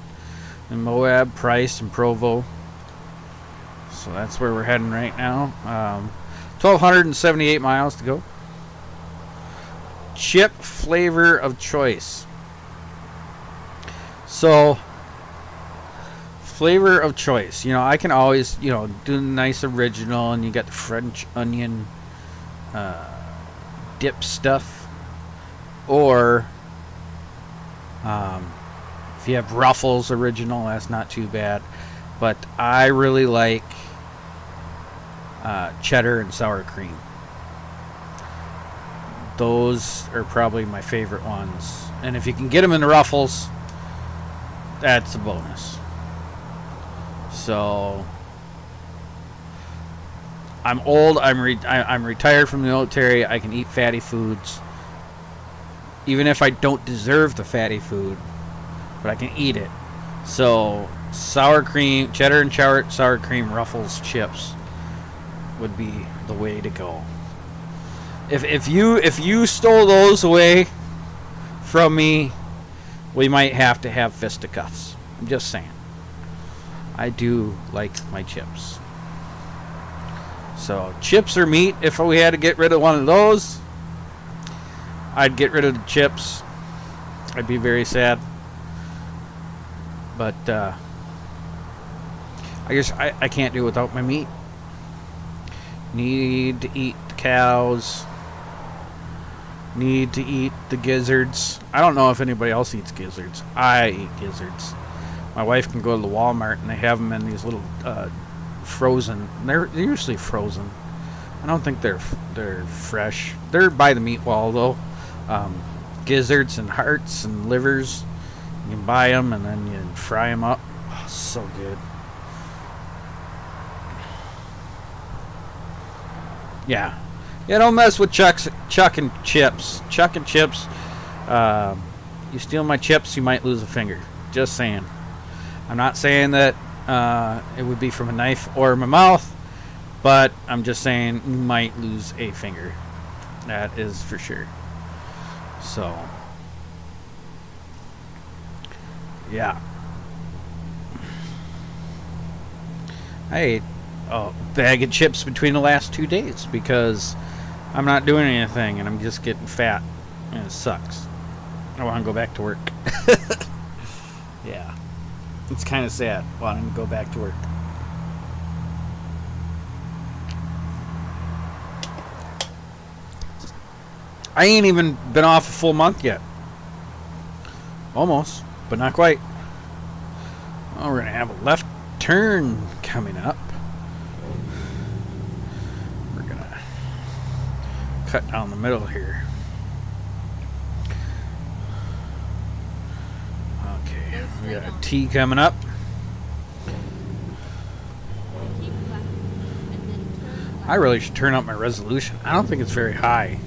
and Moab, Price, and Provo. So that's where we're heading right now. 1,278 miles to go. Chip flavor of choice. So, flavor of choice. You know, I can always, you know, do a nice original, and you got the French onion dip stuff, or if you have Ruffles original, that's not too bad. But I really like cheddar and sour cream. Those are probably my favorite ones. And if you can get them in the Ruffles, that's a bonus. So I'm old. I'm retired from the military. I can eat fatty foods, even if I don't deserve the fatty food, but I can eat it. So sour cream, cheddar and sour cream Ruffles chips would be the way to go. If you stole those away from me, we might have to have fisticuffs. I'm just saying. I do like my chips. So chips or meat, if we had to get rid of one of those, I'd get rid of the chips. I'd be very sad. But I guess I can't do without my meat. Need to eat the cows. Need to eat the gizzards. I don't know if anybody else eats gizzards. I eat gizzards. My wife can go to the Walmart and they have them in these little frozen. They're usually frozen. I don't think they're fresh. They're by the meat wall though. Gizzards and hearts and livers. You can buy them and then you fry them up. Oh, so good. Yeah. Yeah, don't mess with chuck and chips. Chuck and chips. You steal my chips, you might lose a finger. Just saying. I'm not saying that it would be from a knife or my mouth, but I'm just saying you might lose a finger. That is for sure. So, yeah. I ate a bag of chips between the last 2 days because I'm not doing anything and I'm just getting fat and it sucks. I want to go back to work. Yeah. It's kind of sad wanting to go back to work. I ain't even been off a full month yet. Almost, but not quite. Oh, we're going to have a left turn coming up. We're going to cut down the middle here. Okay, we got a T coming up. I really should turn up my resolution. I don't think it's very high.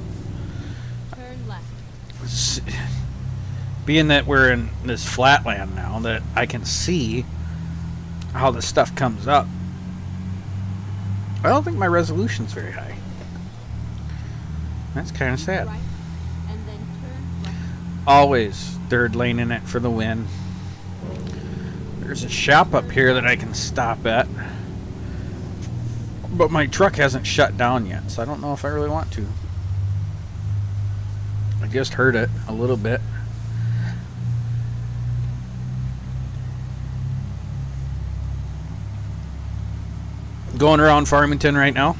Turn left. Being that we're in this flatland now, that I can see how the stuff comes up, I don't think my resolution's very high. That's kind of sad. Right, and then turn left. Always third lane in it for the win. There's a shop up here that I can stop at, but my truck hasn't shut down yet, so I don't know if I really want to. I just heard it a little bit. Going around Farmington right now.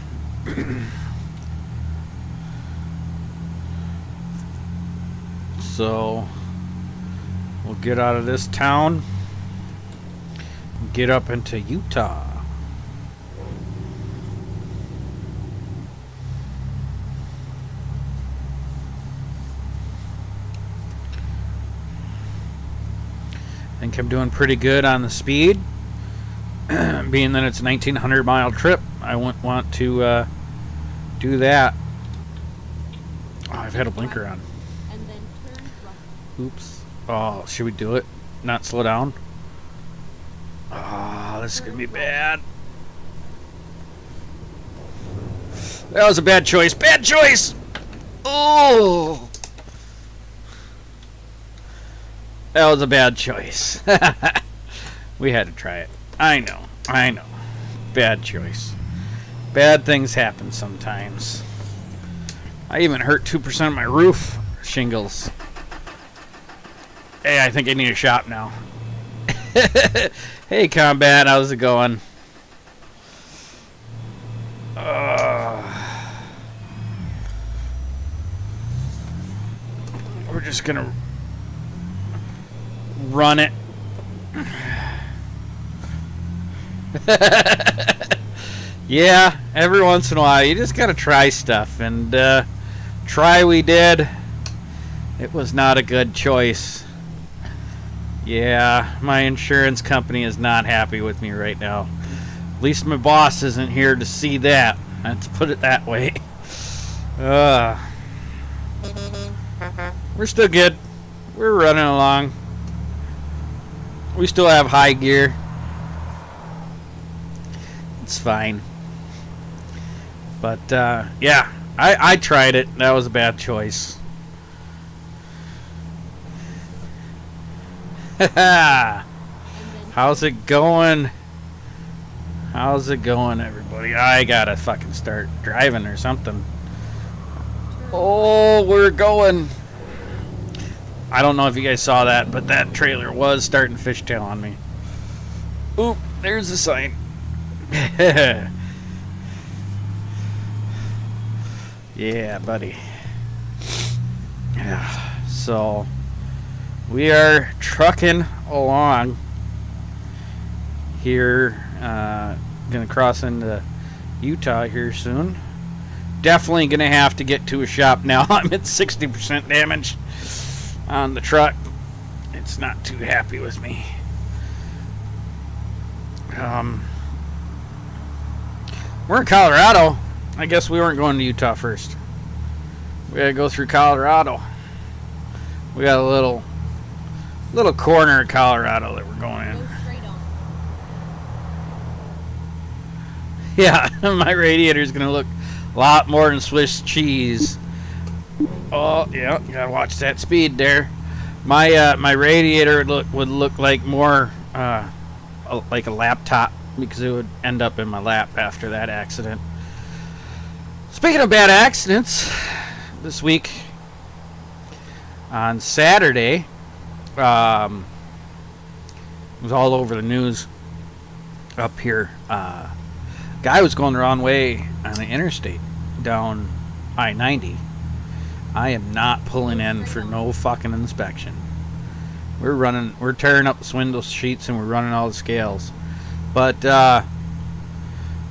So we'll get out of this town and get up into Utah. I think I'm doing pretty good on the speed. Being that it's a 1,900 mile trip, I wouldn't want to do that. Oh, I've had a blinker on. And then turn left. Oops. Oh, should we do it? Not slow down? Oh, this is going to be bad. That was a bad choice. Bad choice! Oh! That was a bad choice. We had to try it. I know. Bad choice. Bad things happen sometimes. I even hurt 2% of my roof shingles. Hey, I think I need a shop now. Hey, Combat, how's it going? We're just gonna run it. Yeah, every once in a while you just gotta try stuff, and try we did. It was not a good choice. Yeah, my insurance company is not happy with me right now. At least my boss isn't here to see that. Let's put it that way. We're still good. We're running along. We still have high gear. It's fine. But, yeah, I tried it. That was a bad choice. How's it going? How's it going, everybody? I gotta fucking start driving or something. Oh, we're going. I don't know if you guys saw that, but that trailer was starting to fishtail on me. Oop, there's the sign. Yeah, buddy. Yeah, so we are trucking along here. Gonna cross into Utah here soon. Definitely gonna have to get to a shop now. I'm at 60% damage on the truck. It's not too happy with me. We're in Colorado. I guess we weren't going to Utah first. We gotta go through Colorado. We got a little corner of Colorado that we're going in. Go straight on. Yeah, my radiator's gonna look a lot more than Swiss cheese. Oh, yeah, gotta watch that speed there. My radiator would look like more like a laptop, because it would end up in my lap after that accident. Speaking of bad accidents, this week on Saturday, it was all over the news up here. Guy was going the wrong way on the interstate down I-90. I am not pulling in for no fucking inspection. We're tearing up the swindle sheets and we're running all the scales. But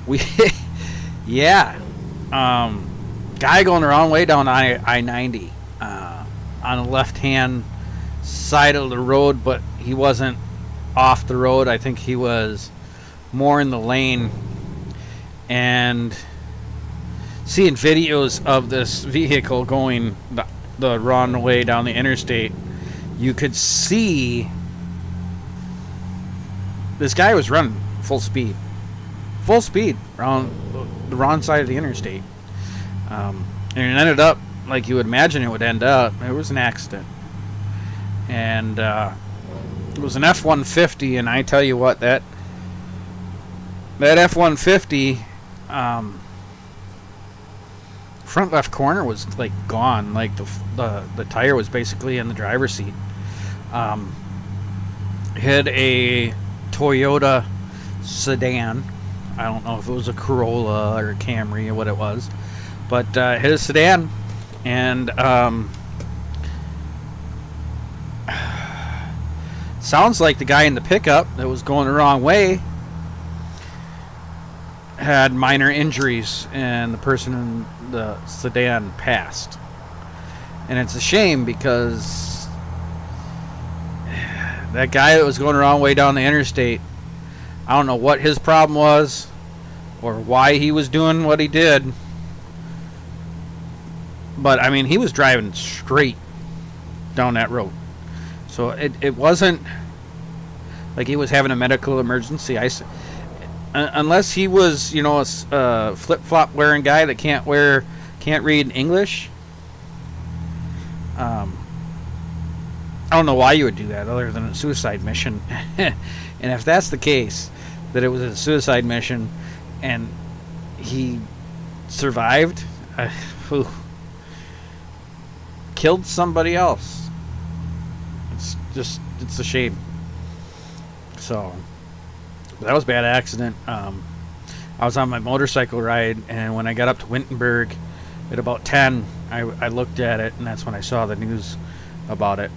we yeah, guy going the wrong way down I-90 on the left-hand side of the road, but he wasn't off the road. I think he was more in the lane. And seeing videos of this vehicle going the wrong way down the interstate, you could see this guy was running full speed around the wrong side of the interstate, and it ended up like you would imagine it would end up. It was an accident, and it was an F-150, and I tell you what, that F-150 front left corner was like gone. Like the tire was basically in the driver's seat. Hit a Toyota sedan. I don't know if it was a Corolla or a Camry or what it was, but hit a sedan, and sounds like the guy in the pickup that was going the wrong way had minor injuries, and the person in the sedan passed. And it's a shame, because that guy that was going the wrong way down the interstate, I don't know what his problem was or why he was doing what he did, but I mean, he was driving straight down that road. So it wasn't like he was having a medical emergency. Unless he was, a flip-flop wearing guy that can't read English. I don't know why you would do that, other than a suicide mission. And if that's the case, that it was a suicide mission, and he survived, killed somebody else. It's a shame. So that was a bad accident. I was on my motorcycle ride, and when I got up to Wittenberg at about 10, I looked at it, and that's when I saw the news about it.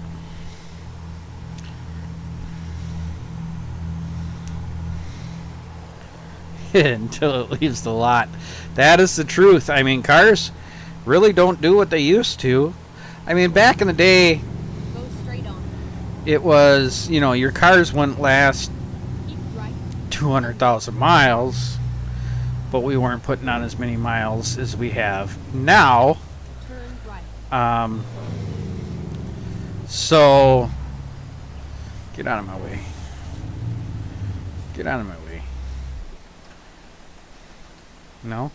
Until it leaves the lot. That is the truth. I mean, cars really don't do what they used to. I mean, back in the day, Go straight on. it was, you know, your cars wouldn't last Keep right. 200,000 miles, but we weren't putting on as many miles as we have now. Turn right. So get out of my way. Get out of my way. No?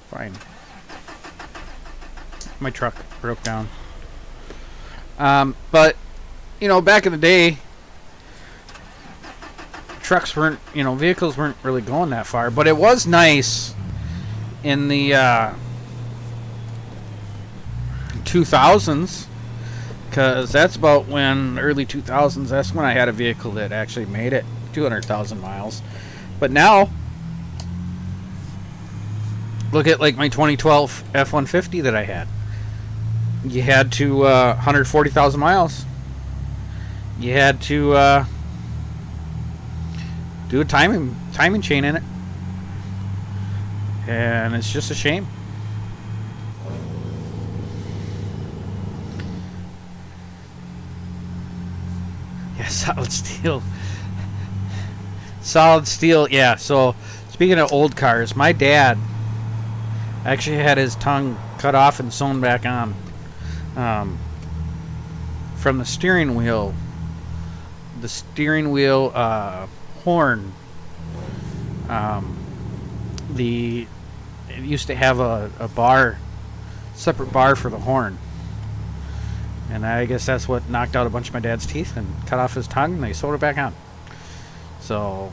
Fine. My truck broke down. But, you know, back in the day, trucks weren't, you know, vehicles weren't really going that far. But it was nice in the 2000s, because that's about when, early 2000s, that's when I had a vehicle that actually made it 200,000 miles. But now, look at like my 2012 F-150 that I had. You had to 140,000 miles. You had to do a timing chain in it, and it's just a shame. Yeah, solid steel. Solid steel. Yeah. So speaking of old cars, my dad actually had his tongue cut off and sewn back on from the steering wheel. The steering wheel horn. It used to have a bar, separate bar for the horn, and I guess that's what knocked out a bunch of my dad's teeth and cut off his tongue, and they sewed it back on. So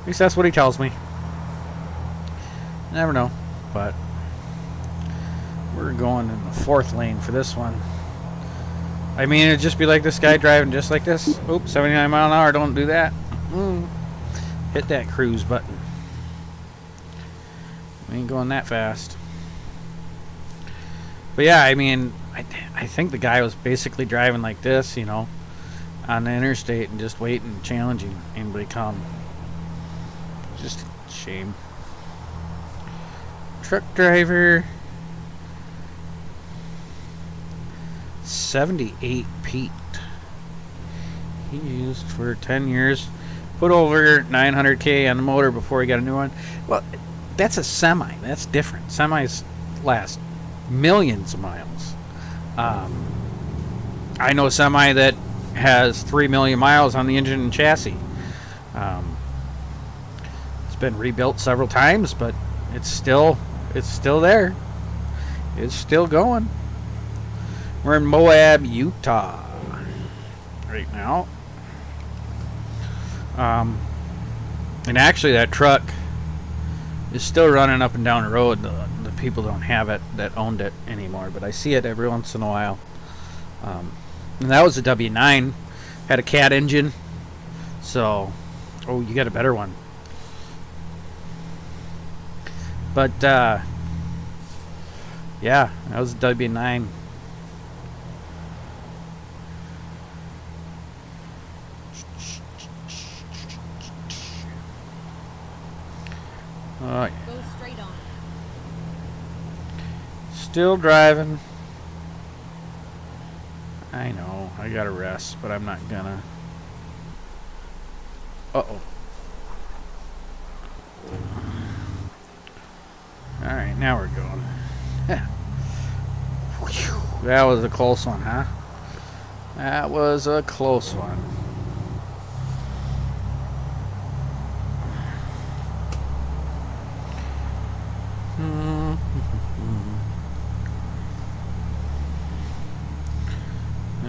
at least that's what he tells me. Never know. But we're going in the 4th lane for this one. I mean, it'd just be like this guy driving just like this. Oops, 79 mile an hour, don't do that. Hit that cruise button. We ain't going that fast. But yeah, I mean, I think the guy was basically driving like this, you know, on the interstate and just waiting, challenging anybody come. Just a shame. Truck driver 78 Pete. He used for 10 years, put over 900k on the motor before he got a new one. Well, that's a semi. That's different. Semis last millions of miles. I know a semi that has 3 million miles on the engine and chassis. It's been rebuilt several times, but it's still there. It's still going. We're in Moab, Utah right now. And actually that truck is still running up and down the road. The people don't have it that owned it anymore, but I see it every once in a while. And that was a W9. Had a cat engine. So, oh, you got a better one. But, yeah, that was a W9. Oh, yeah. Go straight on. Still driving. I know, I gotta rest, but I'm not gonna. Uh-oh. Alright, now we're going. That was a close one, huh? That was a close one.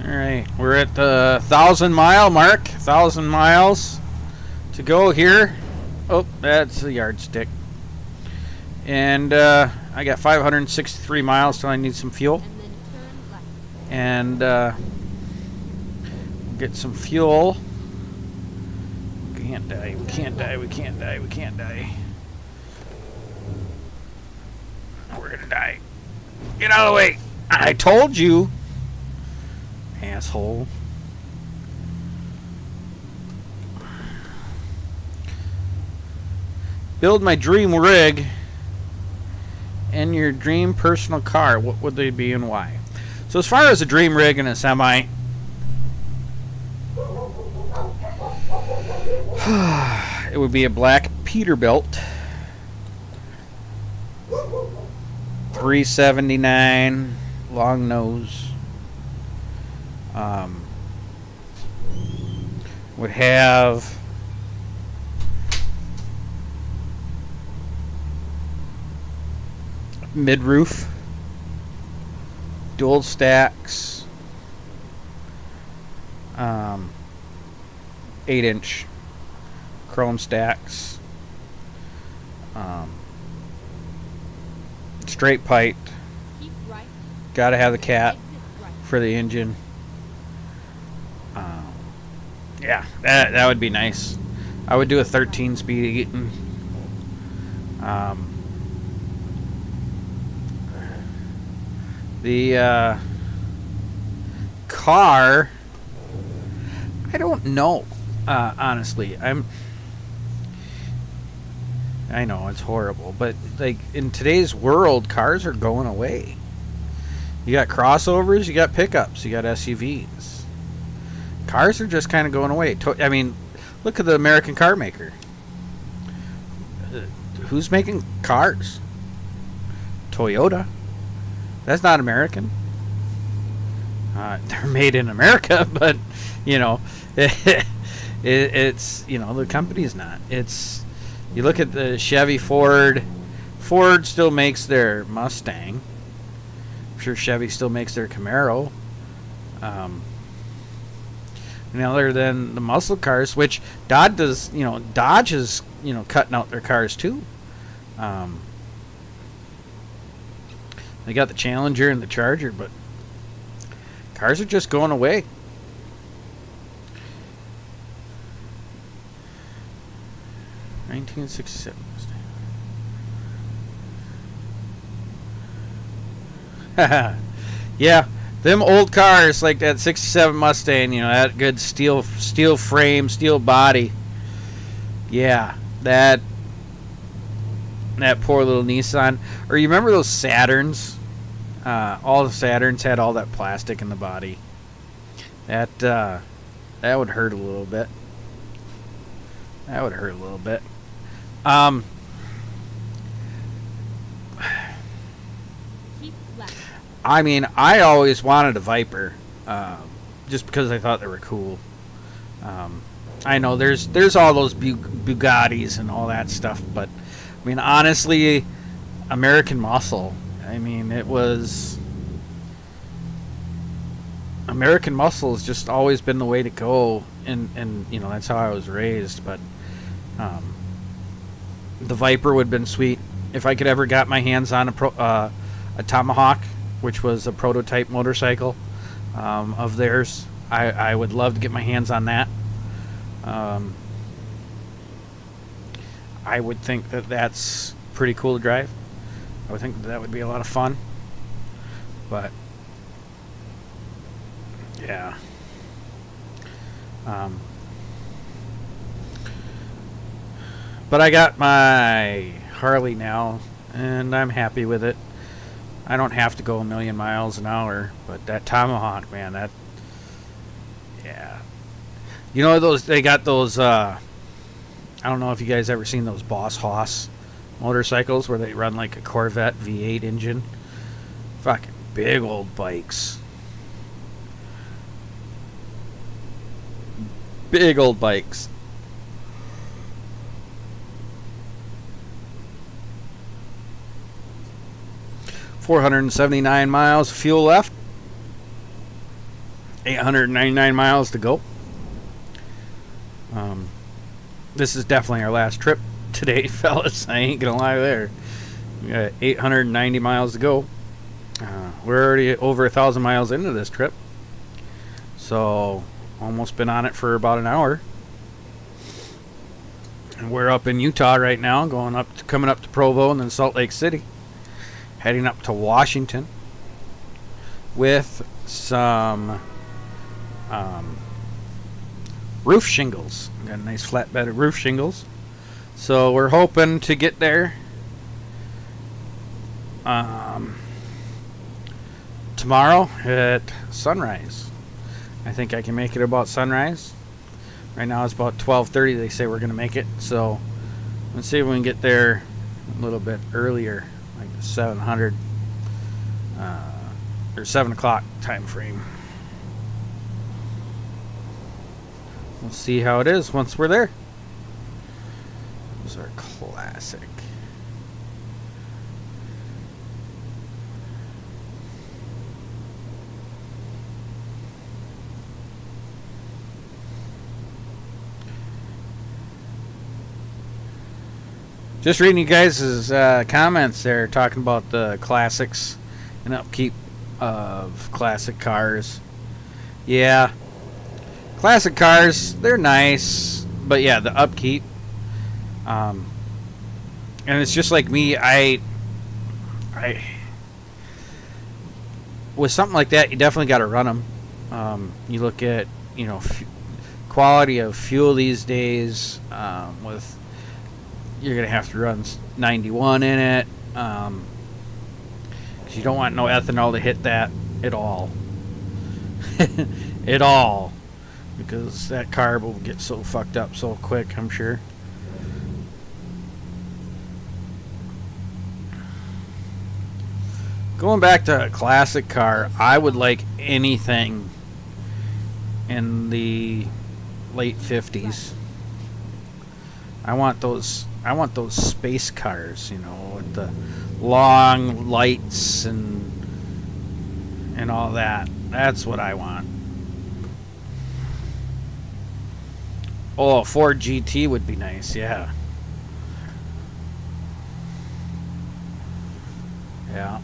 Alright, we're at the 1,000-mile mark. 1,000 miles to go here. Oh, that's a yardstick. And I got 563 miles till I need some fuel. And then turn left. And get some fuel. can't die. We can't die. We can't die. We can't die. We're gonna die. Get out of the way. I told you. Asshole. Build my dream rig and your dream personal car. What would they be and why? So as far as a dream rig and a semi, it would be a black Peterbilt 379 long nose. Would have mid-roof, dual stacks, 8-inch chrome stacks, straight pipe. Keep right. Gotta have the cat Exit right. for the engine. Yeah, that would be nice. I would do a 13-speed Eaton. The car, I don't know. Honestly, I know it's horrible, but like in today's world, cars are going away. You got crossovers, you got pickups, you got SUVs. Cars are just kind of going away. I mean, look at the American car maker. Who's making cars? Toyota. That's not American. They're made in America, but you know, it's you know the company's not. It's you look at the Chevy, Ford. Ford still makes their Mustang. I'm sure Chevy still makes their Camaro. Other than the muscle cars, which Dodge does, Dodge is cutting out their cars too. They got the Challenger and the Charger, but cars are just going away. (1967) Mustang. Yeah, them old cars like that '67 Mustang, that good steel frame, steel body. Yeah, that poor little Nissan. Or you remember those Saturns? All the Saturns had all that plastic in the body. That would hurt a little bit. That would hurt a little bit. Keep left. I mean, I always wanted a Viper, just because I thought they were cool. I know there's all those Bugattis and all that stuff, but I mean, honestly, American Muscle. I mean, American Muscle has just always been the way to go, and that's how I was raised. But the Viper would have been sweet if I could ever got my hands on a Tomahawk, which was a prototype motorcycle of theirs. I would love to get my hands on that. I would think that that's pretty cool to drive. I would think that would be a lot of fun. But yeah. But I got my Harley now, and I'm happy with it. I don't have to go a million miles an hour, but that Tomahawk, man, yeah. They got those, I don't know if you guys ever seen those Boss Hoss motorcycles where they run like a Corvette V8 engine. Fucking big old bikes. Big old bikes. $479 miles of fuel left. 899 miles to go. This is definitely our last trip today, fellas. I ain't gonna lie there. We got 890 miles to go. We're already over 1,000 miles into this trip, so almost been on it for about an hour. And we're up in Utah right now, coming up to Provo and then Salt Lake City, heading up to Washington with some roof shingles. Got a nice flatbed of roof shingles, so we're hoping to get there tomorrow at sunrise. I think I can make it about sunrise. Right now it's about 12:30. They say we're going to make it. So let's see if we can get there a little bit earlier, like 700 or 7 o'clock time frame. We'll see how it is once we're there. Those are classic. Just reading you guys' comments there, talking about the classics and upkeep of classic cars. Yeah, classic cars, they're nice, but yeah, the upkeep. And it's just like me, I with something like that, you definitely got to run them. You look at, quality of fuel these days, with you're going to have to run 91 in it, because you don't want no ethanol to hit that at all. At all. Because that carb will get so fucked up so quick, I'm sure. Going back to a classic car, I would like anything in the late 50s. I want those space cars, with the long lights and all that. That's what I want. Oh, a Ford GT would be nice, yeah. Yeah.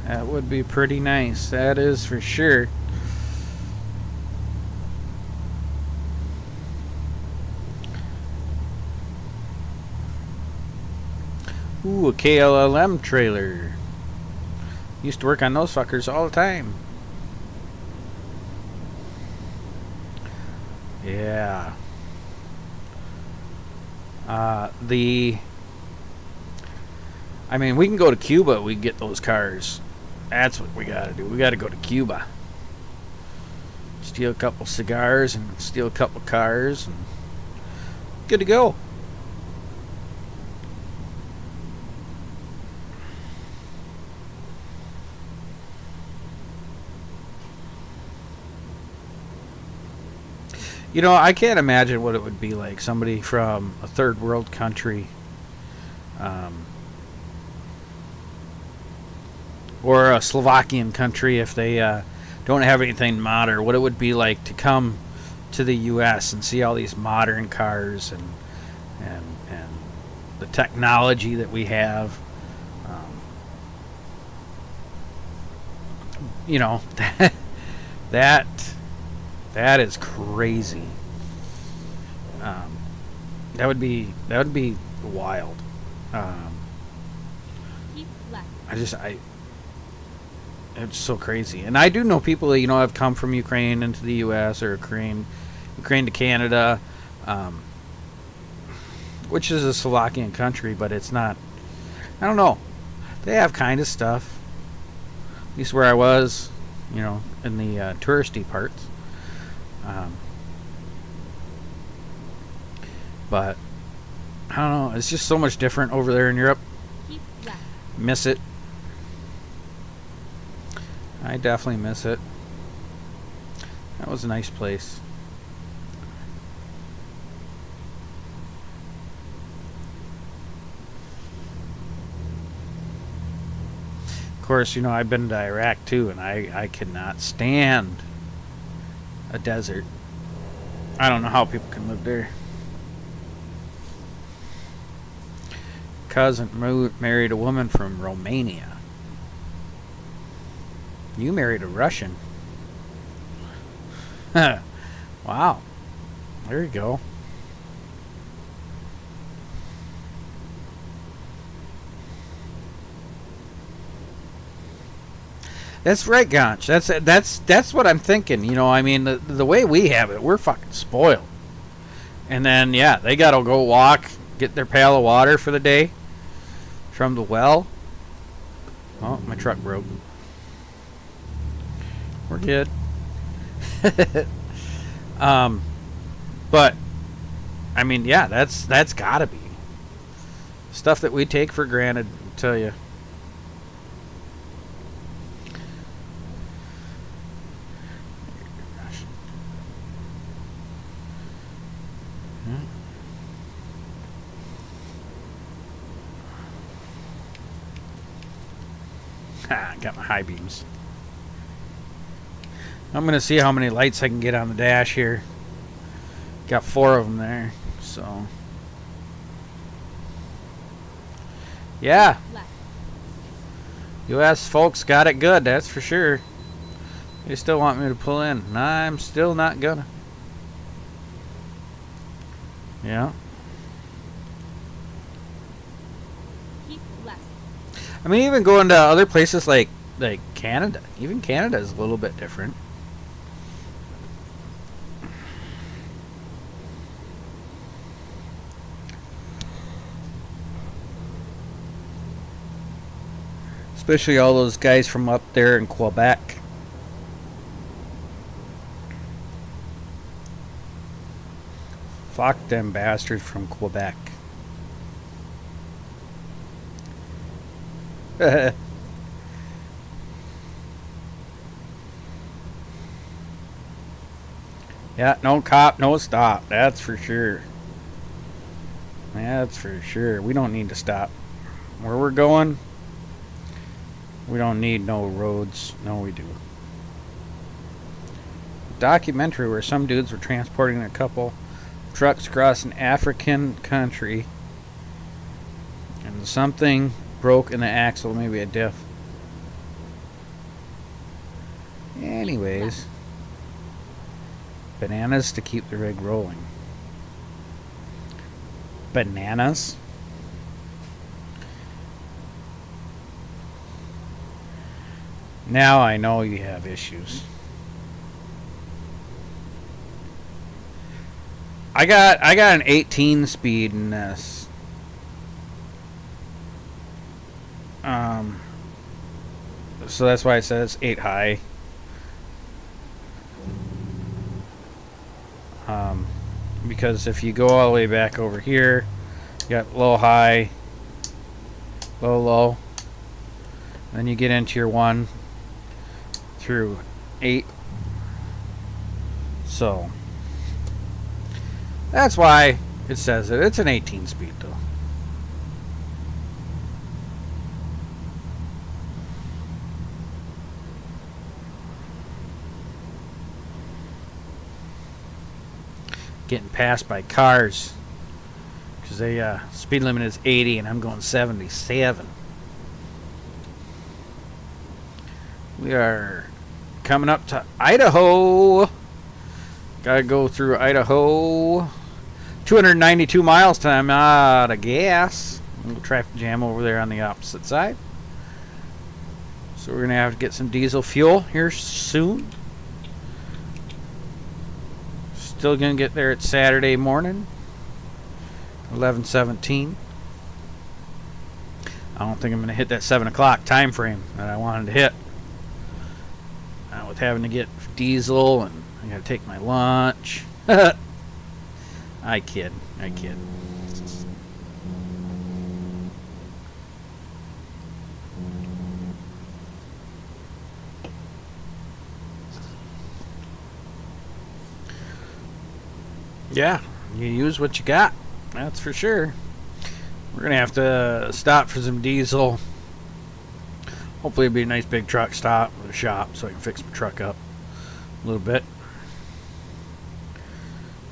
That would be pretty nice. That is for sure. Ooh, a KLLM trailer. Used to work on those fuckers all the time. Yeah. We can go to Cuba. We can get those cars. That's what we gotta do. We gotta go to Cuba. Steal a couple cigars and steal a couple cars and good to go. I can't imagine what it would be like, somebody from a third world country, or a Slovakian country, if they don't have anything modern, what it would be like to come to the U.S. and see all these modern cars and the technology that we have. That is crazy. That would be wild. Keep left. It's so crazy. And I do know people that have come from Ukraine into the U.S. or Ukraine to Canada, which is a Slovakian country, but it's not. I don't know. They have kind of stuff. At least where I was, in the touristy parts. But I don't know. It's just so much different over there in Europe. Keep left. Miss it. I definitely miss it. That was a nice place. Of course, I've been to Iraq too, and I cannot stand a desert. I don't know how people can live there. Cousin married a woman from Romania. You married a Russian. Wow. There you go. That's right, Gonch. That's what I'm thinking. You know, I mean, the way we have it, we're fucking spoiled. And then, yeah, they gotta go walk, get their pail of water for the day from the well. Oh, my truck broke. We're good. But I mean, yeah, that's gotta be stuff that we take for granted. I tell you. Got my high beams. I'm gonna see how many lights I can get on the dash here. Got 4 of them there, so yeah. U.S. folks got it good, that's for sure. They still want me to pull in, and I'm still not gonna. Yeah. I mean, even going to other places like Canada. Even Canada is a little bit different. Especially all those guys from up there in Quebec. Fuck them bastards from Quebec. Yeah, no cop, no stop. That's for sure. That's for sure. We don't need to stop. Where we're going, we don't need no roads. No, we do. A documentary where some dudes were transporting a couple trucks across an African country, and something broke in the axle, maybe a diff. Anyways, bananas to keep the rig rolling. Bananas? Now I know you have issues. I got an 18 speed in this. So that's why I said it's 8 high. Because if you go all the way back over here, you got low, high, low, low. Then you get into your 1 through 8. So that's why it says it. It's an 18 speed though. Getting passed by cars because they speed limit is 80 and I'm going 77. We are coming up to Idaho. Gotta go through Idaho. 292 miles till I'm out of gas. A little traffic jam over there on the opposite side. So we're gonna have to get some diesel fuel here soon. Still gonna get there at Saturday morning, 11:17. I don't think I'm gonna hit that 7 o'clock time frame that I wanted to hit. With having to get diesel and I gotta take my lunch. I kid. Yeah, you use what you got. That's for sure. We're gonna have to stop for some diesel. Hopefully it'll be a nice big truck stop with a shop so I can fix my truck up a little bit.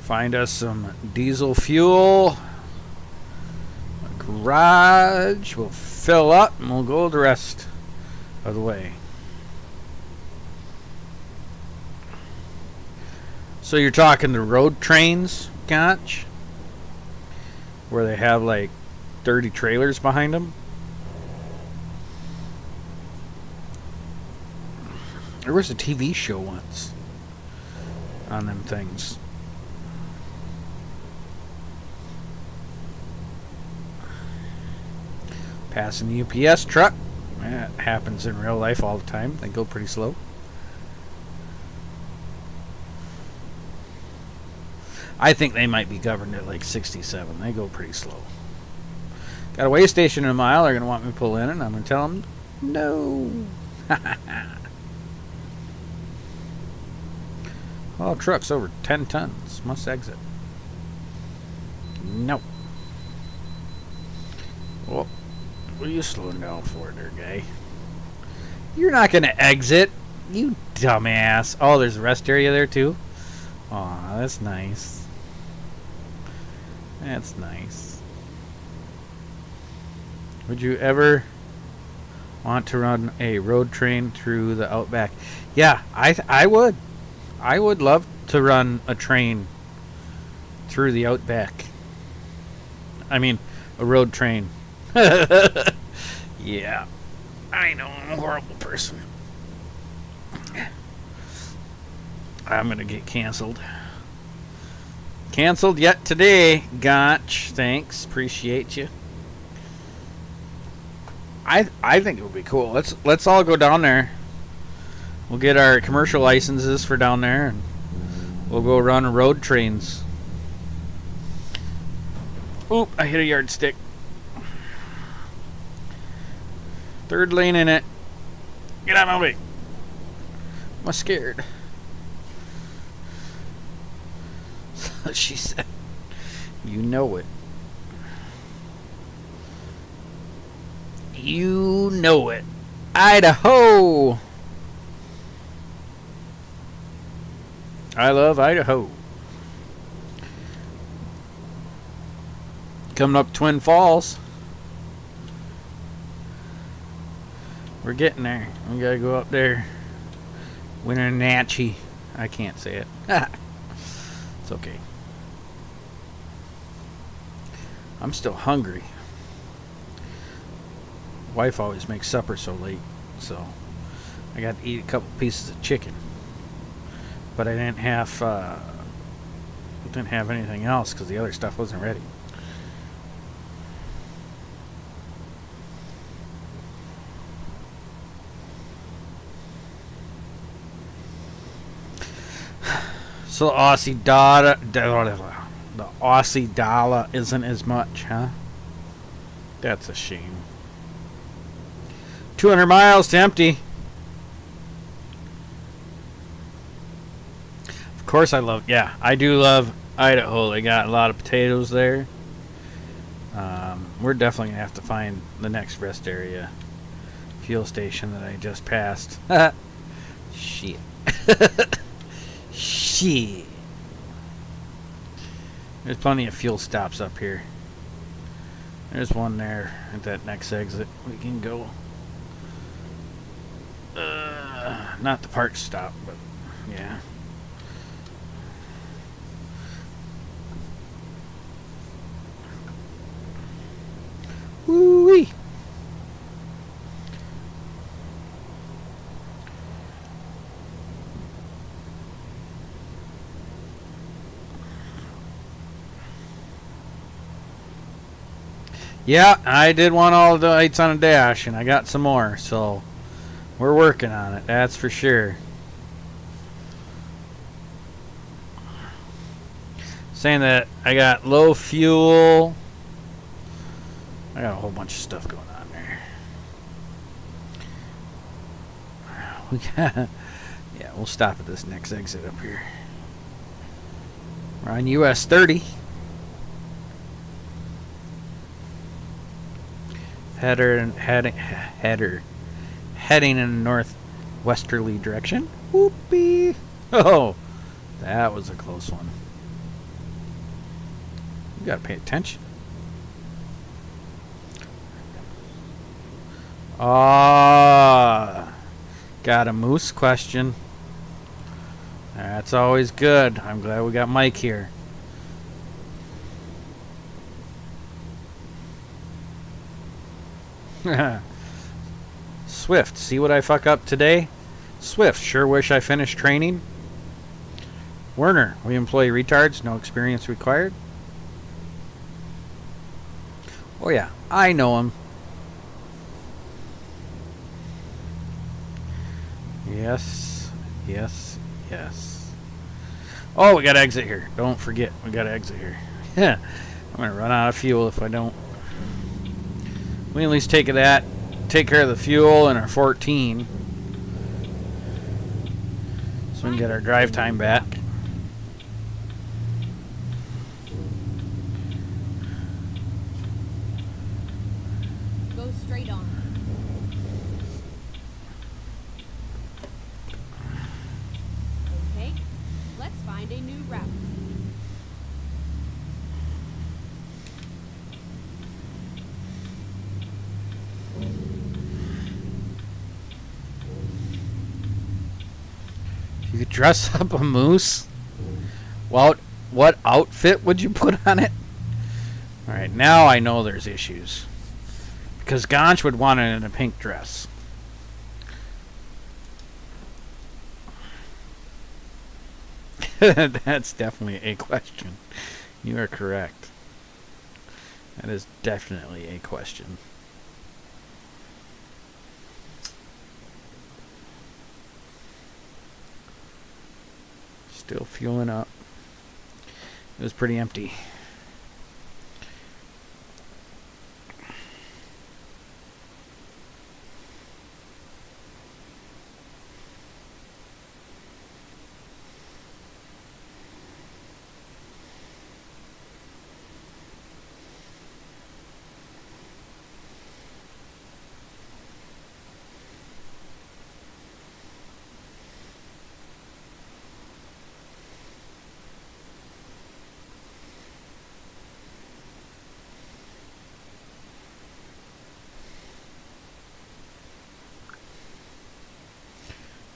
Find us some diesel fuel. A garage. We'll fill up and we'll go the rest of the way. So you're talking the road trains, Gotch? Where they have like 30 trailers behind them? There was a TV show once on them things. Passing the UPS truck. That happens in real life all the time. They go pretty slow. I think they might be governed at like 67. They go pretty slow. Got a way station in a mile. They're going to want me to pull in, and I'm going to tell them no. Oh, truck's over 10 tons. Must exit. No. Well, what are you slowing down for there, guy? You're not going to exit. You dumbass. Oh, there's a rest area there, too? Aw, that's nice. That's nice. Would you ever want to run a road train through the outback? Yeah, I would. I would love to run a train through the outback. I mean, a road train. Yeah. I know, I'm a horrible person. I'm going to get canceled. Canceled yet today. Gotch. Thanks. Appreciate you. I think it would be cool. Let's all go down there. We'll get our commercial licenses for down there, and we'll go run road trains. Oop, I hit a yardstick. Third lane in it. Get out of my way. I'm scared. She said, you know it. You know it. Idaho. I love Idaho. Coming up Twin Falls. We're getting there. We gotta go up there. Wenatchee. I can't say it. It's okay. I'm still hungry. Wife always makes supper so late, so I got to eat a couple pieces of chicken. But I didn't have anything else because the other stuff wasn't ready. So the Aussie dollar isn't as much, huh? That's a shame. 200 miles to empty. Of course I do love Idaho. They got a lot of potatoes there. We're definitely going to have to find the next rest area fuel station that I just passed. Shit. Shit. There's plenty of fuel stops up here. There's one there at that next exit. We can go. Not the park stop, but yeah. Woo-wee. Yeah, I did want all the lights on a dash, and I got some more, so we're working on it, that's for sure. Saying that I got low fuel. I got a whole bunch of stuff going on there. We got, yeah, we'll stop at this next exit up here. We're on US 30. Heading in a northwesterly direction. Whoopee! Oh, that was a close one. You gotta pay attention. Ah, got a moose question. That's always good. I'm glad we got Mike here. Swift, see what I fuck up today? Swift, sure wish I finished training. Werner, we employ retards, no experience required. Oh yeah, I know him. Yes, yes, yes. Oh, we gotta exit here. Don't forget, we gotta exit here. Yeah, I'm gonna run out of fuel if I don't. We can at least take care of the fuel and our 14. So we can get our drive time back. Go straight on. Okay, let's find a new route. You could dress up a moose? Well, what outfit would you put on it? Alright, now I know there's issues. Because Ganch would want it in a pink dress. That's definitely a question. You are correct. That is definitely a question. Still fueling up. It was pretty empty.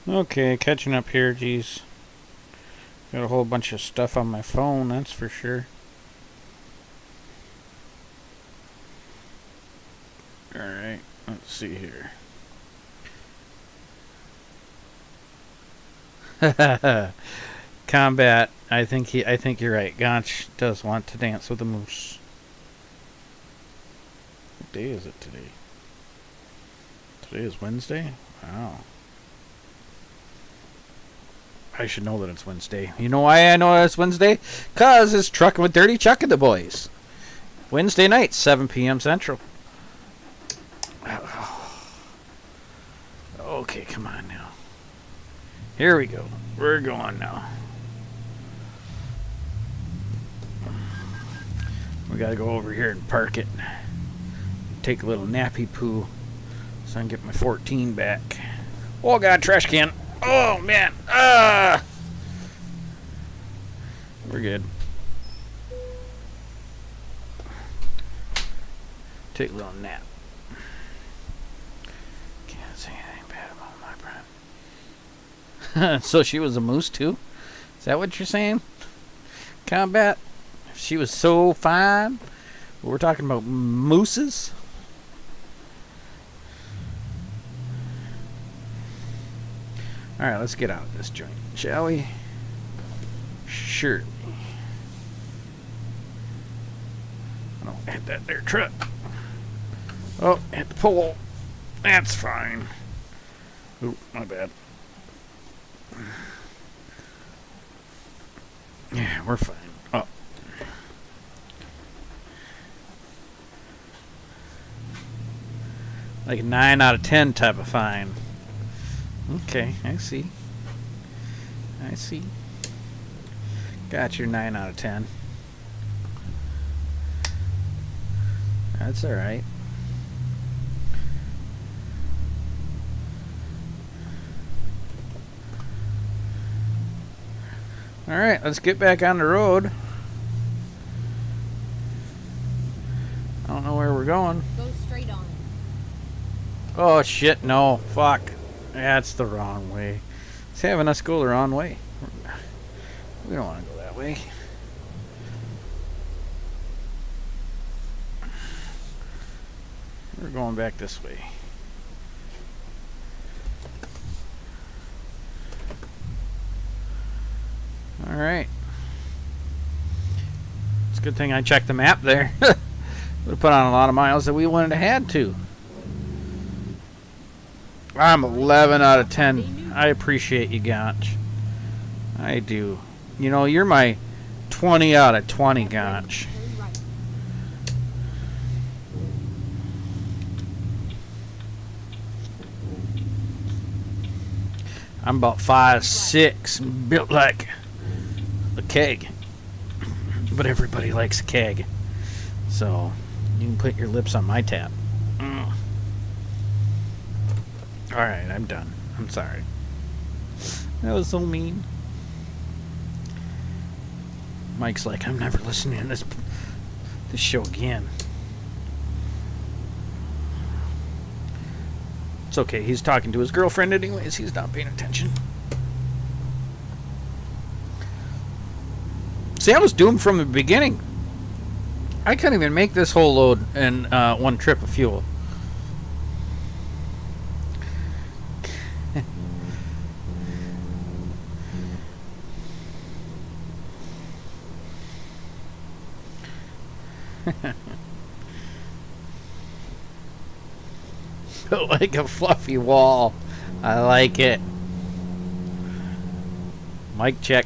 Okay, catching up here, geez. Got a whole bunch of stuff on my phone, that's for sure. Alright, let's see here. Combat, I think you're right. Ganch does want to dance with a moose. What day is it today? Today is Wednesday? Wow. I should know that it's Wednesday. You know why I know it's Wednesday? Because it's Truckin' with Dirty Chuck and the boys. Wednesday night, 7 p.m. Central. Okay, come on now. Here we go. We're going now. We gotta go over here and park it. Take a little nappy poo so I can get my 14 back. Oh god, trash can. Oh man. We're good. Take a little nap. Can't say anything bad about my friend. So she was a moose too? Is that what you're saying? Combat? If she was so fine? We're talking about mooses? Alright, let's get out of this joint, shall we? Surely. Oh, hit that there truck. Oh, hit the pole. That's fine. Oop, my bad. Yeah, we're fine. Oh. Like a 9 out of 10 type of fine. Okay, I see. I see. Got your 9 out of 10. That's alright. Alright, let's get back on the road. I don't know where we're going. Go straight on. Oh shit, no. Fuck. That's the wrong way. It's having us go the wrong way. We don't want to go that way. We're going back this way. Alright. It's a good thing I checked the map there. Would have put on a lot of miles that we wouldn't have had to. I'm 11 out of 10. I appreciate you, Gotch. I do. You know, you're my 20 out of 20, Gotch. I'm about 5'6", built like a keg. But everybody likes a keg. So, you can put your lips on my tap. Alright, I'm done. I'm sorry. That was so mean. Mike's like, I'm never listening to this show again. It's okay, he's talking to his girlfriend anyways. He's not paying attention. See, I was doomed from the beginning. I couldn't even make this whole load in one trip of fuel. Like a fluffy wall. I like it. Mic check.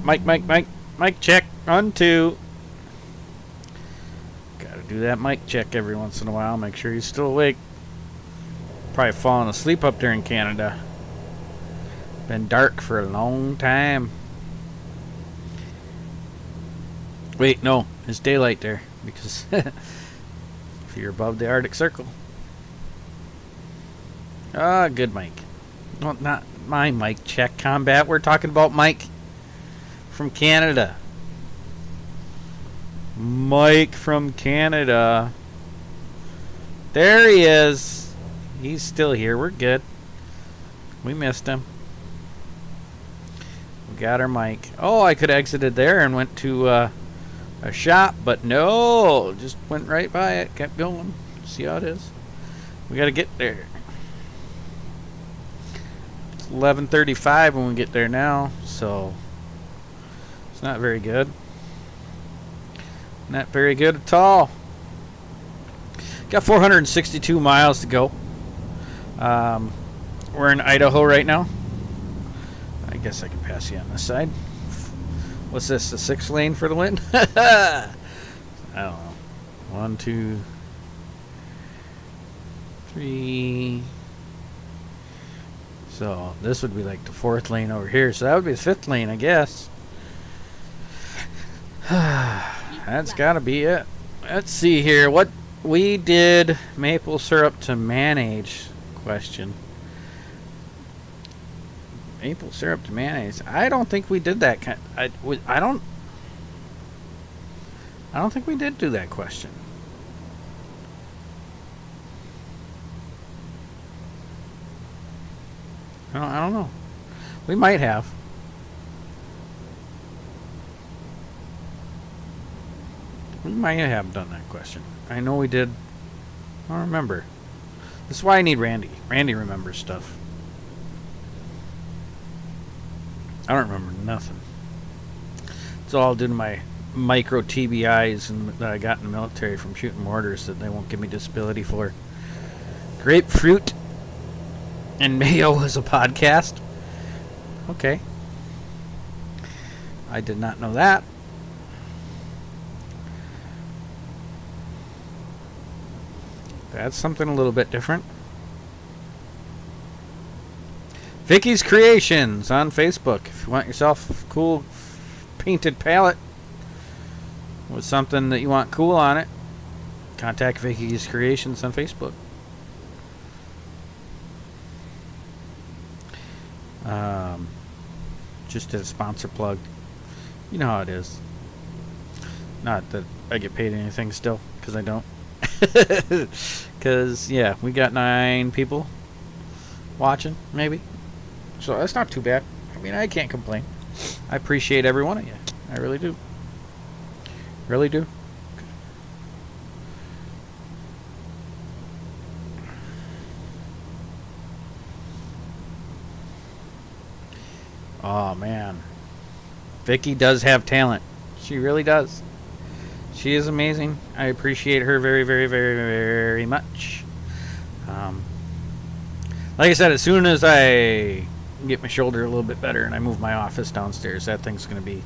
Mic check. On 2. Gotta do that mic check every once in a while. Make sure he's still awake. Probably falling asleep up there in Canada. Been dark for a long time. Wait, no. It's daylight there. Because if you're above the Arctic Circle. Ah, good mic. Well, not my mic check, Combat. We're talking about Mike from Canada. Mike from Canada. There he is. He's still here. We're good. We missed him. We got our mic. Oh, I could have exited there and went to a shop, but no. Just went right by it. Kept going. See how it is. We got to get there. 11:35 when we get there now, so it's not very good. Not very good at all. Got 462 miles to go. We're in Idaho right now. I guess I can pass you on this side. What's this, the 6th lane for the win? I don't know. 1, 2, 3. So this would be like the 4th lane over here. So that would be the 5th lane, I guess. That's got to be it. Let's see here. What we did maple syrup to mayonnaise question. Maple syrup to mayonnaise. I don't think we did that. I don't think we did do that question. I don't know. We might have. We might have done that question. I know we did. I don't remember. This is why I need Randy. Randy remembers stuff. I don't remember nothing. It's all due to my micro TBIs that I got in the military from shooting mortars that they won't give me disability for. Grapefruit and mayo is a podcast. Okay. I did not know that. That's something a little bit different. Vicky's Creations on Facebook. If you want yourself a cool painted palette with something that you want cool on it, contact Vicky's Creations on Facebook. Just a sponsor plug. You know how it is. Not that I get paid anything still, because I don't. Because, yeah, we got 9 people watching, maybe. So that's not too bad. I mean, I can't complain. I appreciate every one of you. I really do. Really do. Oh, man. Vicky does have talent. She really does. She is amazing. I appreciate her very, very, very, very much. Like I said, as soon as I get my shoulder a little bit better and I move my office downstairs, that thing's going to be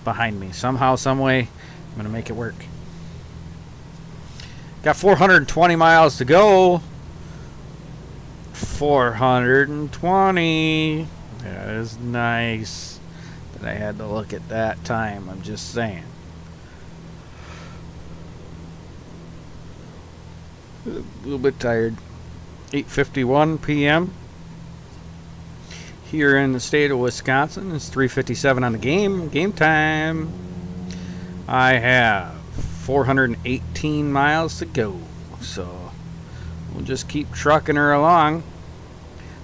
behind me. Somehow, some way, I'm going to make it work. Got 420 miles to go. 420. That is nice that I had to look at that time. I'm just saying. A little bit tired. 8:51 p.m. here in the state of Wisconsin. It's 3:57 on the game time. I have 418 miles to go, so we'll just keep trucking her along.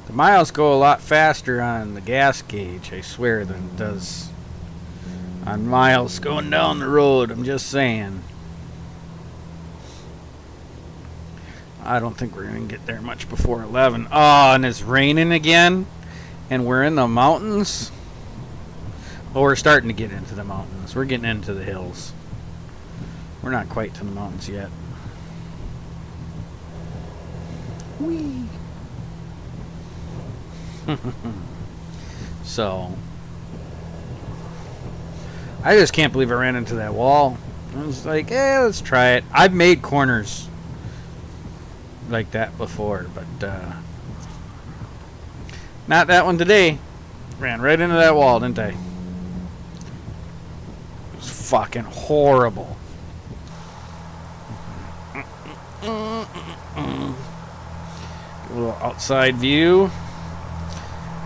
The miles go a lot faster on the gas gauge, I swear, than it does on miles going down the road. I'm just saying. I don't think we're going to get there much before 11. Oh, and it's raining again. And we're in the mountains. Well, we're starting to get into the mountains. We're getting into the hills. We're not quite to the mountains yet. Whee! So, I just can't believe I ran into that wall. I was like, let's try it. I've made corners like that before, but not that one today. Ran right into that wall, didn't I? It was fucking horrible. Get a little outside view.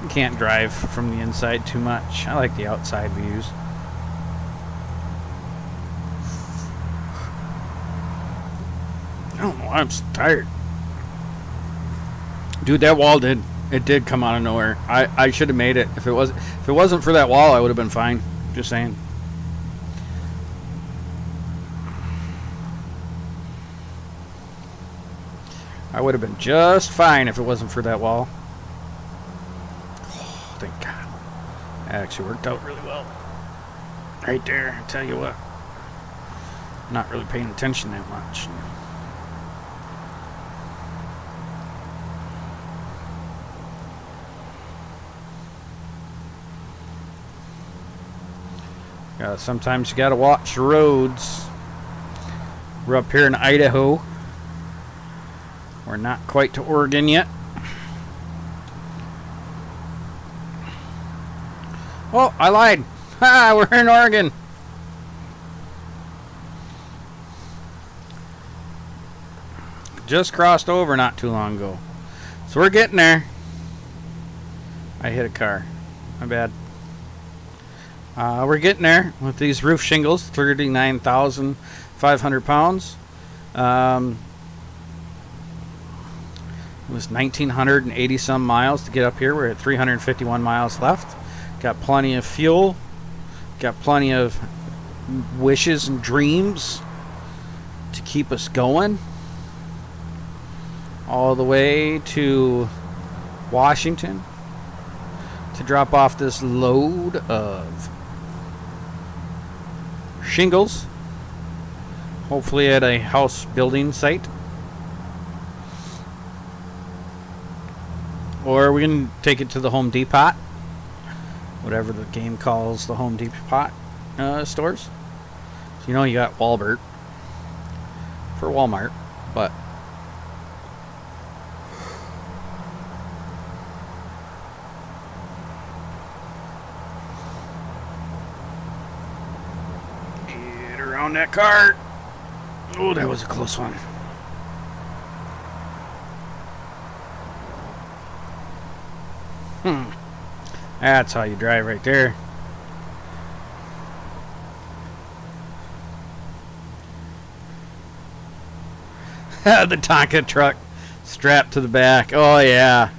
You can't drive from the inside too much. I like the outside views. I don't know why I'm so tired. Dude, that wall did come out of nowhere. I should have made it. If it wasn't for that wall, I would have been fine. Just saying. I would have been just fine if it wasn't for that wall. Oh, thank God. That actually worked out really well. Right there, I tell you what. Not really paying attention that much. Sometimes you gotta watch the roads. We're up here in Idaho. We're not quite to Oregon yet. Oh, I lied. Ha! We're in Oregon. Just crossed over not too long ago. So we're getting there. I hit a car. My bad. We're getting there with these roof shingles, 39,500 pounds. It was 1,980 some miles to get up here. We're at 351 miles left. Got plenty of fuel. Got plenty of wishes and dreams to keep us going. All the way to Washington to drop off this load of shingles, hopefully at a house building site, or we can take it to the Home Depot, whatever the game calls the Home Depot stores. So, you know, you got Walmart for Walmart, but on that cart. Oh, that was a close one. That's how you drive right there. The Tonka truck strapped to the back. Oh, yeah.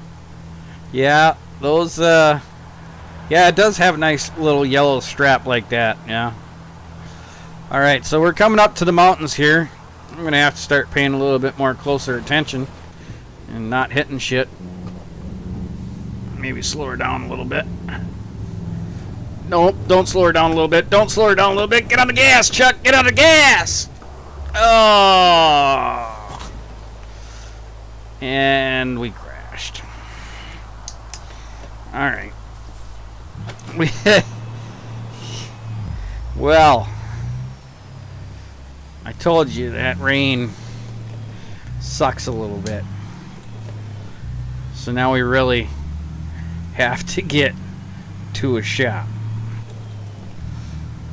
Yeah, those Yeah, it does have a nice little yellow strap like that, yeah. Alright, so we're coming up to the mountains here. I'm going to have to start paying a little bit more closer attention and not hitting shit. Maybe slow her down a little bit. Nope, don't slow her down a little bit. Don't slow her down a little bit. Get on the gas, Chuck. Get on the gas. Oh. And we crashed. Alright. Well, I told you that rain sucks a little bit. So now we really have to get to a shop.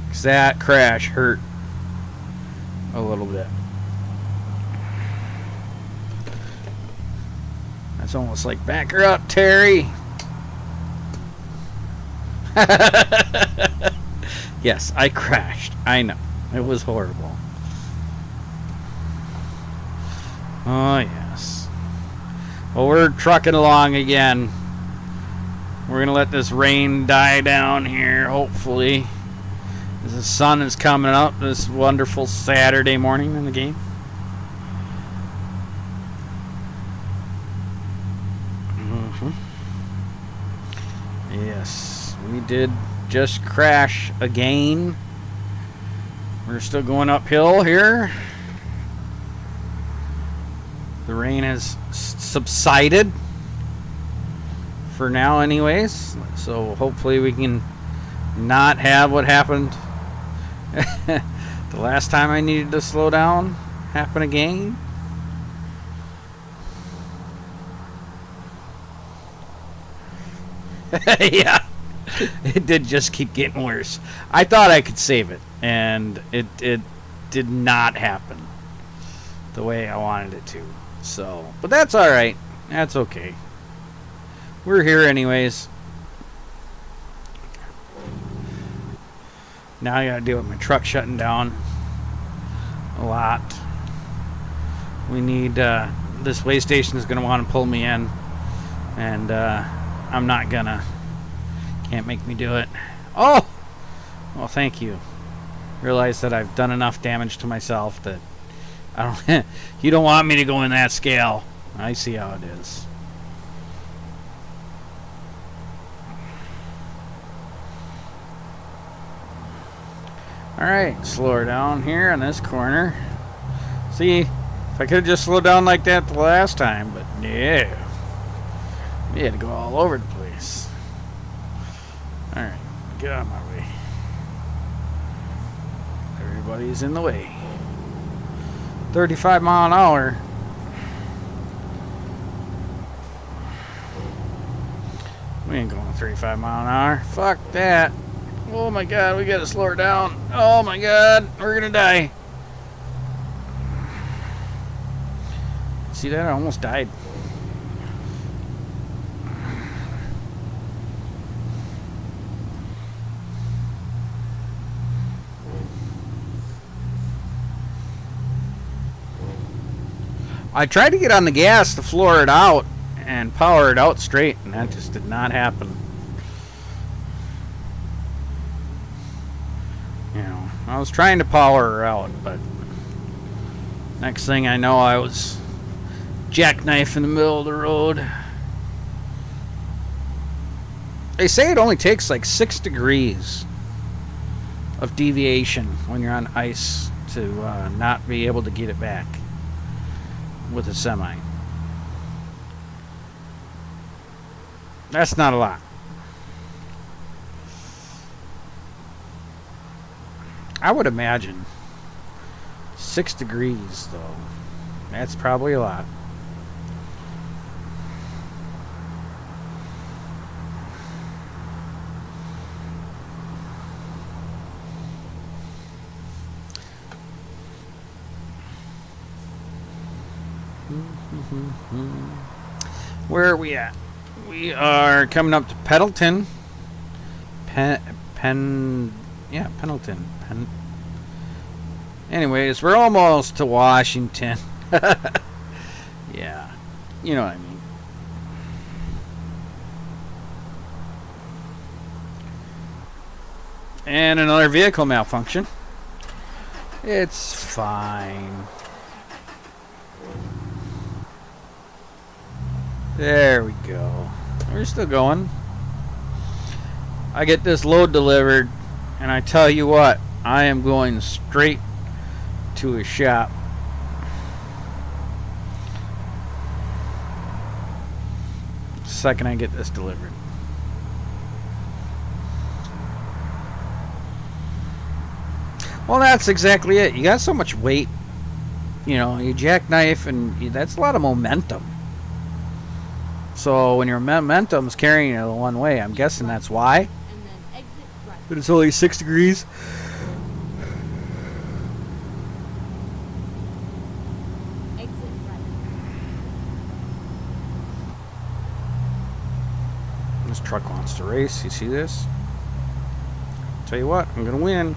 'Cause that crash hurt a little bit. That's almost like back her up, Terry. Yes, I crashed. I know. It was horrible. Oh, yes. Well, we're trucking along again. We're going to let this rain die down here, hopefully. As the sun is coming up this wonderful Saturday morning in the game. Yes, we did just crash again. We're still going uphill here. The rain has subsided for now anyways, so hopefully we can not have what happened the last time I needed to slow down happen again. Yeah, it did just keep getting worse. I thought I could save it, and it did not happen the way I wanted it to. So, but that's all right. That's okay. We're here anyways. Now I gotta deal with my truck shutting down a lot. We need this way station is gonna want to pull me in, and I'm not gonna. Can't make me do it. Oh, well, thank you. Realize that I've done enough damage to myself that I don't. You don't want me to go in that scale. I see how it is. All right, slow her down here in this corner. See, if I could have just slowed down like that the last time, but no. We had to go all over the place. All right, get out of my way. Everybody's in the way. 35 mile an hour. We ain't going 35 mile an hour. Fuck that. Oh my god, we gotta slow her down. Oh my god, we're gonna die. See that? I almost died. I tried to get on the gas to floor it out and power it out straight, and that just did not happen. You know, I was trying to power her out, but next thing I know, I was jackknife in the middle of the road. They say it only takes like 6 degrees of deviation when you're on ice to not be able to get it back with a semi. That's not a lot. I would imagine 6 degrees, though. That's probably a lot. Where are we at? We are coming up to Pendleton. Pendleton. Anyways, we're almost to Washington. Yeah, you know what I mean. And another vehicle malfunction. It's fine. There we go. We're still going. I get this load delivered, and I tell you what, I am going straight to a shop. The second I get this delivered. Well, that's exactly it. You got so much weight. You know, you jackknife, and that's a lot of momentum. So when your momentum's carrying you one way, I'm guessing that's why. And then exit right. But it's only 6 degrees. Exit right. This truck wants to race. You see this? Tell you what, I'm gonna win.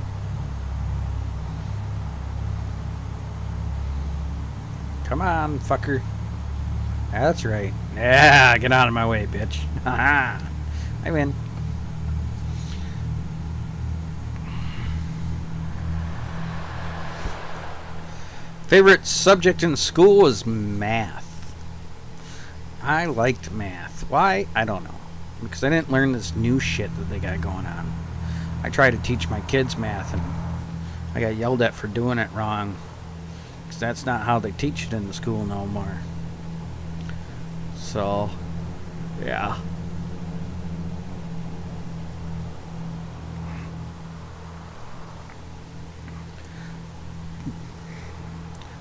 Come on, fucker. That's right. Yeah, get out of my way, bitch. I win. Favorite subject in school was math. I liked math. Why? I don't know. Because I didn't learn this new shit that they got going on. I tried to teach my kids math, and I got yelled at for doing it wrong. Because that's not how they teach it in the school no more. So, yeah.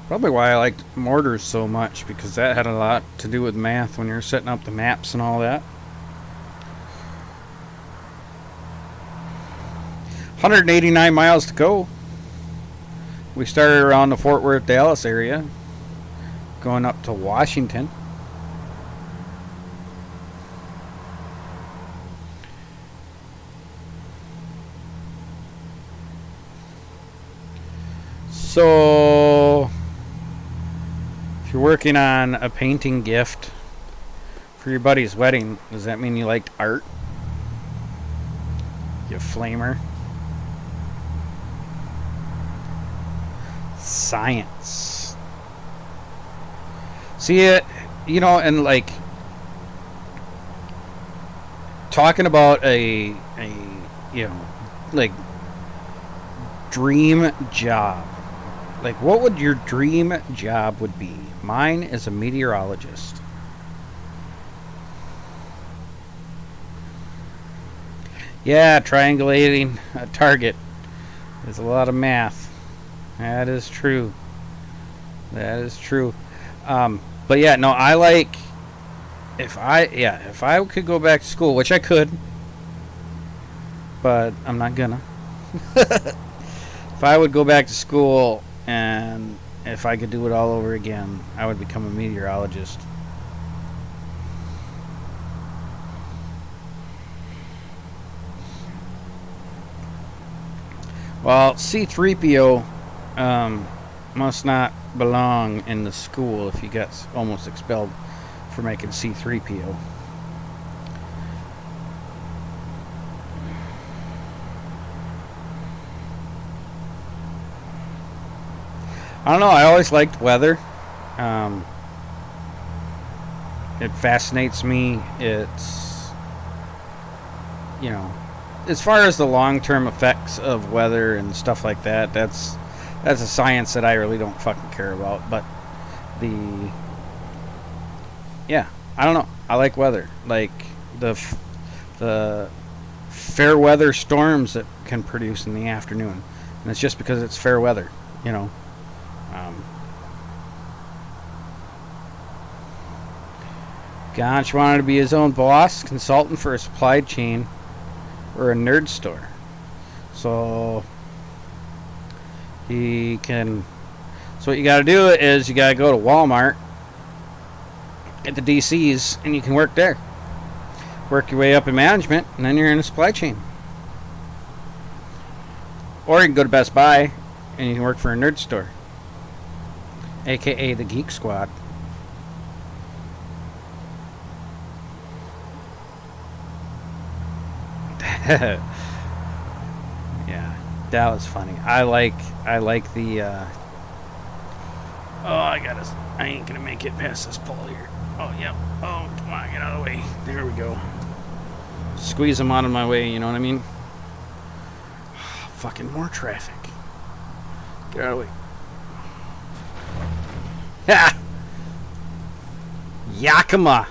Probably why I liked mortars so much, because that had a lot to do with math when you're setting up the maps and all that. 189 miles to go. We started around the Fort Worth, Dallas area, going up to Washington. So, if you're working on a painting gift for your buddy's wedding, does that mean you liked art? You flamer. Science. See it, you know, and like talking about a you know, like dream job. Like, what would your dream job would be? Mine is a meteorologist. Yeah, triangulating a target is a lot of math. That is true. That is true. But yeah, no, I like, if I could go back to school, which I could, but I'm not gonna. If I would go back to school, and if I could do it all over again, I would become a meteorologist. Well, C-3PO must not belong in the school if he gets almost expelled for making C-3PO. I don't know, I always liked weather. It fascinates me. It's, you know, as far as the long-term effects of weather and stuff like that, that's a science that I really don't fucking care about. But yeah, I don't know. I like weather, like the fair weather storms that can produce in the afternoon, and it's just because it's fair weather, you know. Gotch wanted to be his own boss, consultant for a supply chain or a nerd store. So he can. So what you got to do is you got to go to Walmart at the DCs, and you can work there. Work your way up in management, and then you're in a supply chain. Or you can go to Best Buy, and you can work for a nerd store, aka the Geek Squad. That was funny. I like the. Oh, I ain't gonna make it past this pole here. Oh, yep. Oh, come on, get out of the way. There we go. Squeeze them out of my way, you know what I mean? Fucking more traffic. Get out of the way. Ha! Yakima!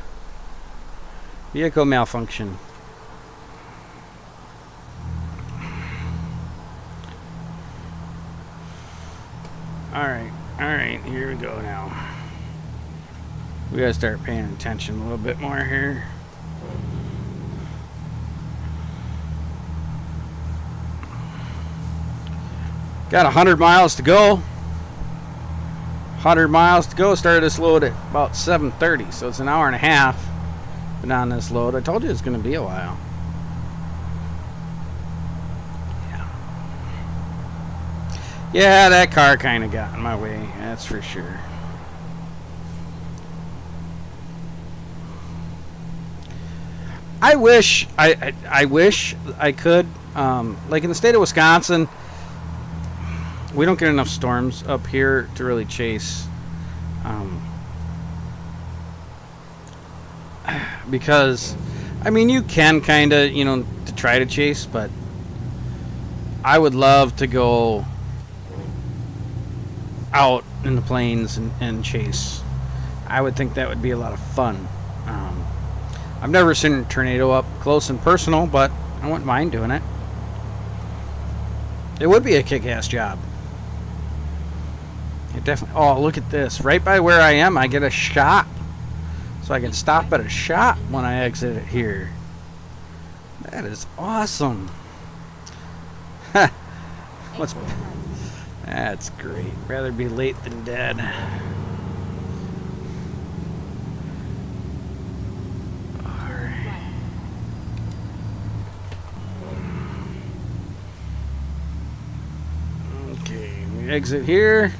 Vehicle malfunction. Alright, here we go now. We gotta start paying attention a little bit more here. Got 100 miles to go. 100 miles to go. Started this load at about 7:30, so it's an hour and a half. Been on this load. I told you it's going to be a while. Yeah, that car kind of got in my way. That's for sure. I wish I could. Like in the state of Wisconsin, we don't get enough storms up here to really chase. Because, I mean, you can kind of, you know, to try to chase, but I would love to go out in the plains and chase. I would think that would be a lot of fun. I've never seen a tornado up close and personal, but I wouldn't mind doing it. It would be a kick-ass job. It definitely. Oh, look at this! Right by where I am, I get a shot, so I can stop at a shot when I exit it here. That is awesome. What's? That's great. Rather be late than dead. Okay, we exit here.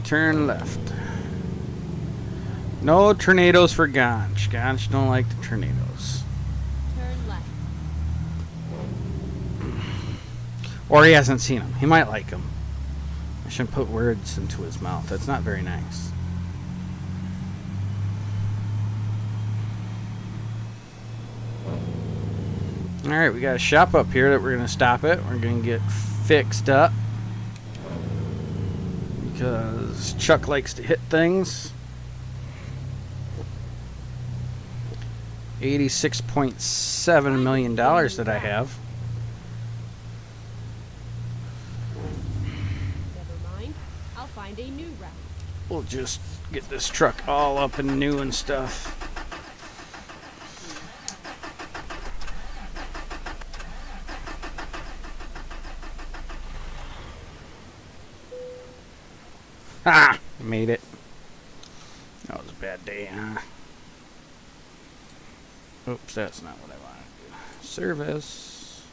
Turn left. No tornadoes for Ganch. Ganch don't like the tornadoes. Turn left. Or he hasn't seen them. He might like them. I shouldn't put words into his mouth. That's not very nice. Alright, we got a shop up here that we're going to stop at. We're going to get fixed up. Because Chuck likes to hit things. $86.7 million that I have. Never mind. I'll find a new route. We'll just get this truck all up and new and stuff. Ha! Made it. That was a bad day, huh? Oops, that's not what I wanted to do. Service.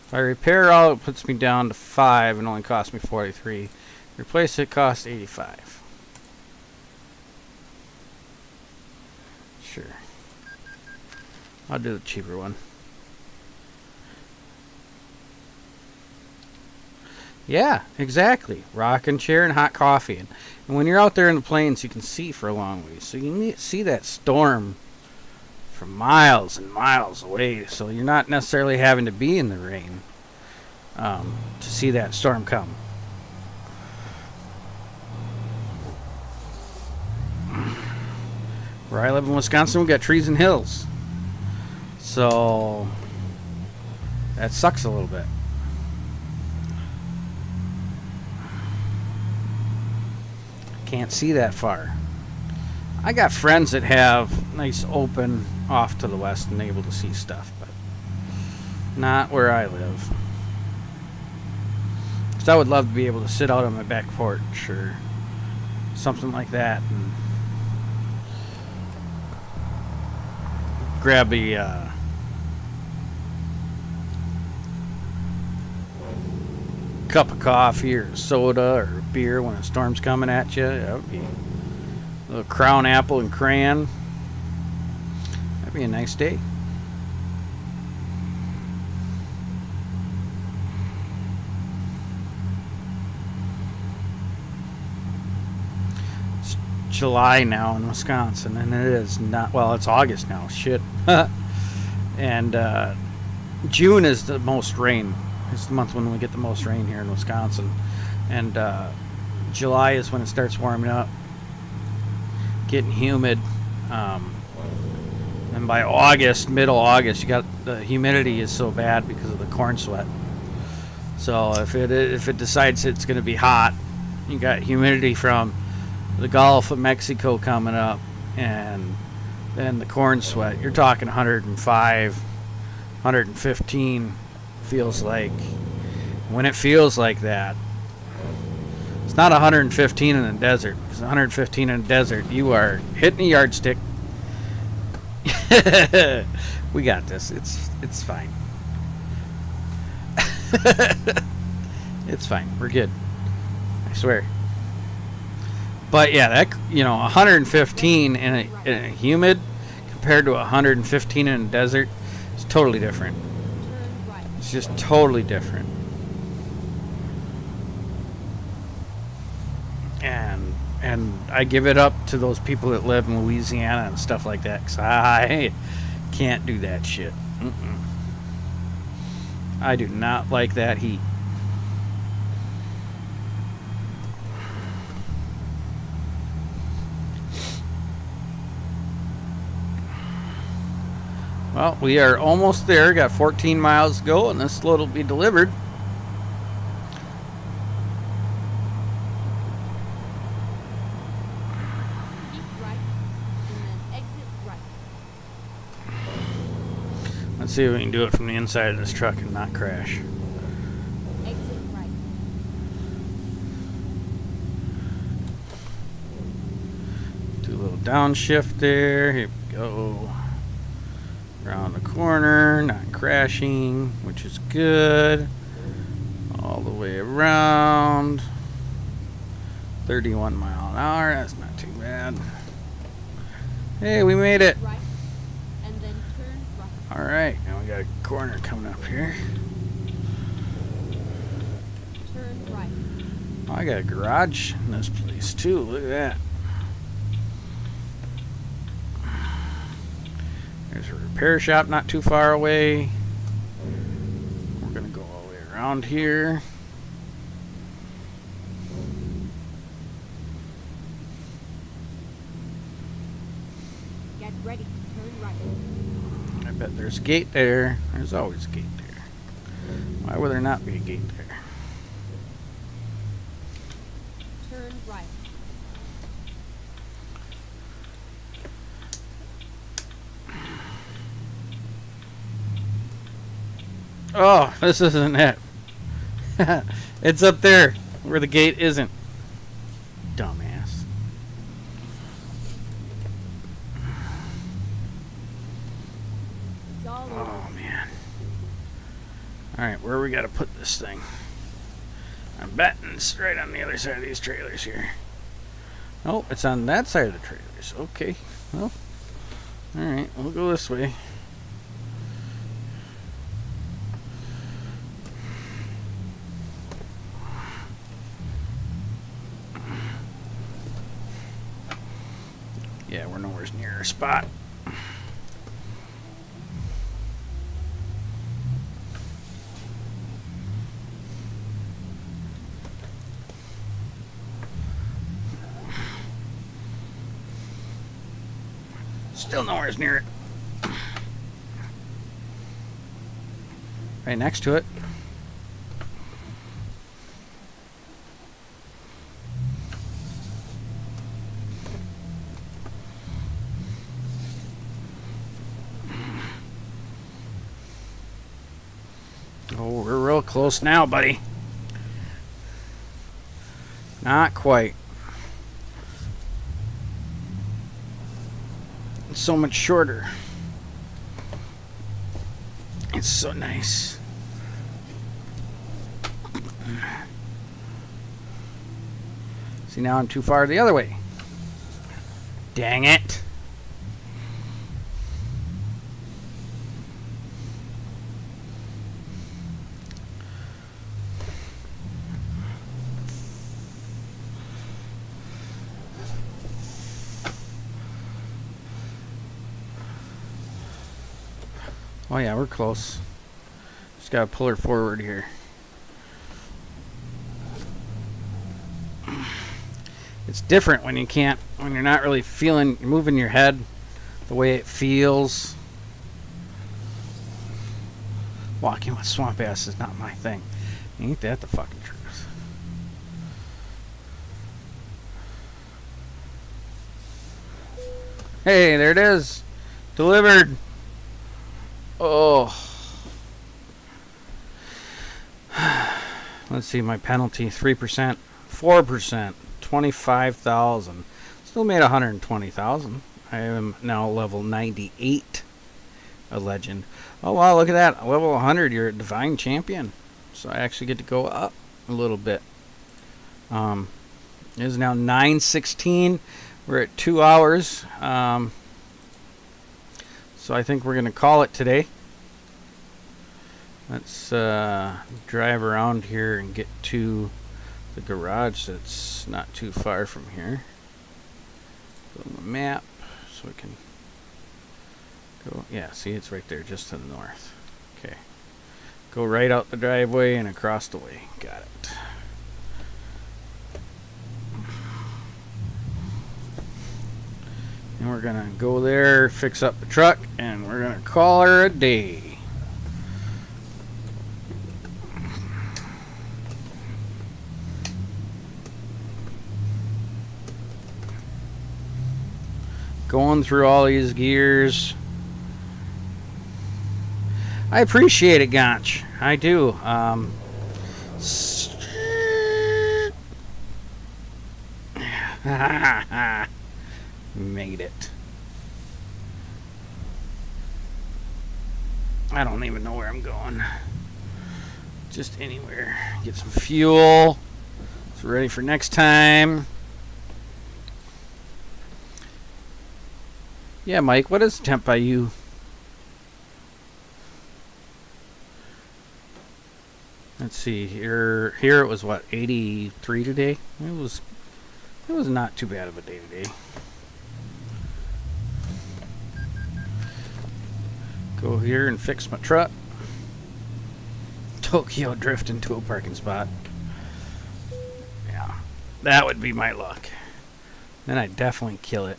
If I repair all, it puts me down to 5 and only costs me 43. Replace it costs 85. Sure. I'll do the cheaper one. Yeah, exactly. Rocking chair and hot coffee. And when you're out there in the plains, you can see for a long ways. So you can see that storm from miles and miles away. So you're not necessarily having to be in the rain to see that storm come. Where I live in Wisconsin, we got trees and hills. So that sucks a little bit. Can't see that far. I got friends that have nice open off to the west and able to see stuff, but not where I live. Because I would love to be able to sit out on my back porch or something like that and grab a cup of coffee or soda or beer when a storm's coming at you. That would be a little crown apple and crayon. That'd be a nice day. July now in Wisconsin, and it is not. Well, it's August now. Shit. And June is the most rain. It's the month when we get the most rain here in Wisconsin, and July is when it starts warming up, getting humid. And by August, middle August, you got the humidity is so bad because of the corn sweat. So if it decides it's going to be hot, you got humidity from the Gulf of Mexico coming up, and then the corn sweat. You're talking 105, 115 feels like. When it feels like that, it's not 115 in the desert. Because 115 in the desert, you are hitting a yardstick. We got this. It's fine. It's fine. We're good. I swear. But yeah, that 115 in a humid compared to 115 in a desert, it's totally different. It's just totally different. And I give it up to those people that live in Louisiana and stuff like that, because I can't do that shit. I do not like that heat. Well, we are almost there. Got 14 miles to go, and this load will be delivered. Let's see if we can do it from the inside of this truck and not crash. Exit right. Do a little downshift there. Here we go. Around the corner, not crashing, which is good. All the way around. 31 mile an hour. That's not too bad. Hey, we made it. Right. And then turn right. Alright, now we got a corner coming up here. Turn right. Oh, I got a garage in this place too. Look at that. There's a repair shop not too far away. We're going to go all the way around here. Get ready to turn right. I bet there's a gate there. There's always a gate there. Why would there not be a gate there? Turn right. Oh, this isn't it. It's up there where the gate isn't. Dumbass. It's all over. Oh, man. Alright, where we got to put this thing? I'm betting it's right on the other side of these trailers here. Oh, it's on that side of the trailers. Okay. Well, alright, we'll go this way. Yeah, we're nowhere near our spot. Still nowhere near it. Right next to it. Oh, we're real close now, buddy. Not quite. It's so much shorter. It's so nice. See, now I'm too far the other way. Dang it. Oh yeah, we're close. Just gotta pull her forward here. It's different when when you're not really moving your head the way it feels. Walking with swamp ass is not my thing. Ain't that the fucking truth? Hey, there it is. Delivered. Oh. Let's see, my penalty, 3%, 4%, 25,000. Still made 120,000. I am now level 98, a legend. Oh wow, look at that. Level 100, you're a divine champion. So I actually get to go up a little bit. It is now 9:16. We're at 2 hours. So I think we're going to call it today. Let's drive around here and get to the garage that's not too far from here. Go on the map so we can go. Yeah, see, it's right there just to the north. Okay. Go right out the driveway and across the way. Got it. And we're going to go there, fix up the truck, and we're going to call her a day. Going through all these gears. I appreciate it, Gonch. I do. Made it. I don't even know where I'm going. Just anywhere. Get some fuel. So ready for next time. Yeah, Mike, what is the temp by you? Let's see. Here it was what, 83 today? It was not too bad of a day today. Go here and fix my truck. Tokyo drift into a parking spot. Yeah, that would be my luck. Then I'd definitely kill it.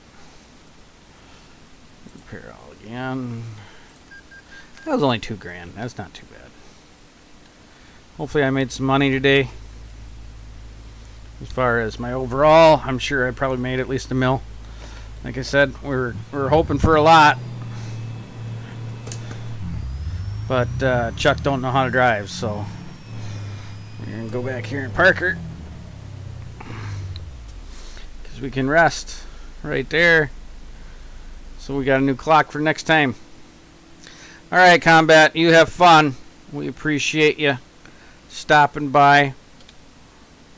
Repair all again. That was only $2,000. That's not too bad. Hopefully I made some money today. As far as my overall, I'm sure I probably made at least $1 million. Like I said, we're hoping for a lot. But Chuck don't know how to drive, so we're going to go back here and park her. Because we can rest right there. So we got a new clock for next time. Alright, Combat, you have fun. We appreciate you stopping by.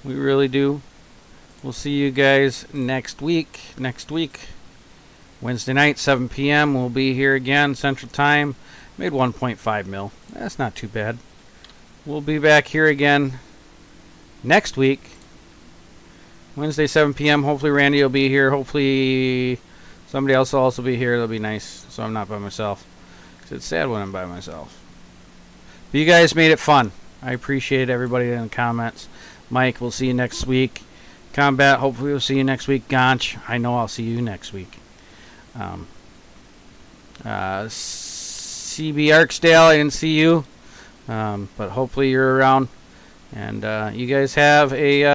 We really do. We'll see you guys next week. Wednesday night, 7 p.m. We'll be here again, Central Time. Made 1.5 mil. That's not too bad. We'll be back here again next week. Wednesday, 7 p.m. Hopefully Randy will be here. Hopefully somebody else will also be here. That'll be nice, so I'm not by myself. 'Cause it's sad when I'm by myself. But you guys made it fun. I appreciate everybody in the comments. Mike, we'll see you next week. Combat, hopefully we'll see you next week. Gonch, I know I'll see you next week. CB Arksdale, I didn't see you. But hopefully you're around. And you guys have a...